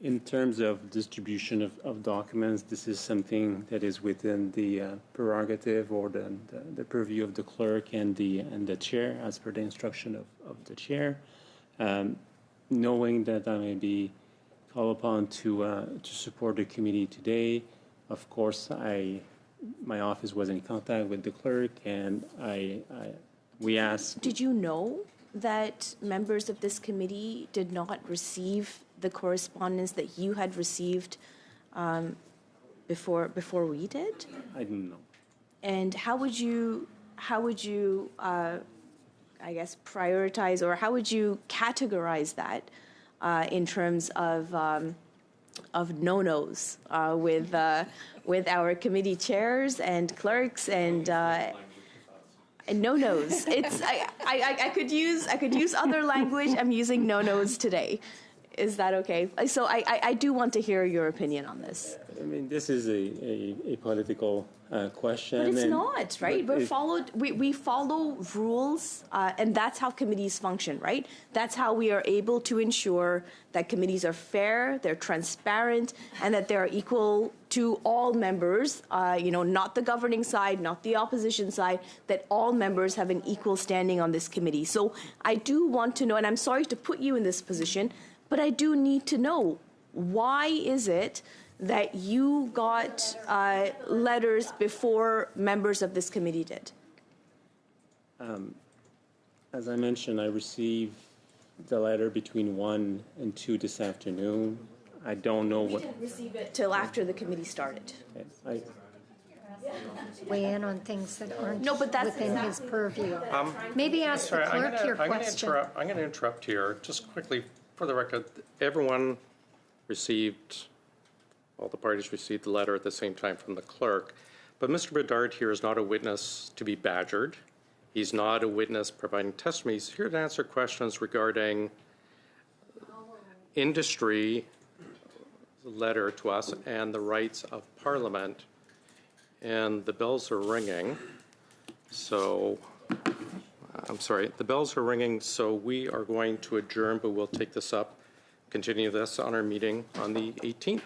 In terms of distribution of documents, this is something that is within the prerogative or the purview of the clerk and the chair, as per the instruction of the chair. Knowing that I may be called upon to support the committee today, of course, my office was in contact with the clerk, and we asked. Did you know that members of this committee did not receive the correspondence that you had received before we did? I don't know. And how would you I guess prioritize, or how would you categorize that in terms of no-nos with our committee chairs and clerks and no-nos? It's I could use other language. I'm using no-nos today. Is that okay? So I do want to hear your opinion on this. I mean, this is a political question. But it's not, right? We follow rules, and that's how committees function, right? That's how we are able to ensure that committees are fair, they're transparent, and that they're equal to all members, not the governing side, not the opposition side, that all members have an equal standing on this committee. So I do want to know, and I'm sorry to put you in this position, but I do need to know, why is it that you got letters before members of this committee did? As I mentioned, I received the letter between 1 and 2 this afternoon. I don't know what... You didn't receive it till after the committee started. I Weigh in on things that aren't that's within his purview. Maybe ask the clerk your question. I'm going to interrupt here, just quickly for the record. Everyone received, all the parties received the letter at the same time from the clerk, but Mr. Bedard here is not a witness to be badgered. He's not a witness providing testimony. He's here to answer questions regarding industry, letter to us, and the rights of Parliament. And the bells are ringing. So, I'm sorry, the bells are ringing, so we are going to adjourn, but we'll take this up, continue this on our meeting on the 18th.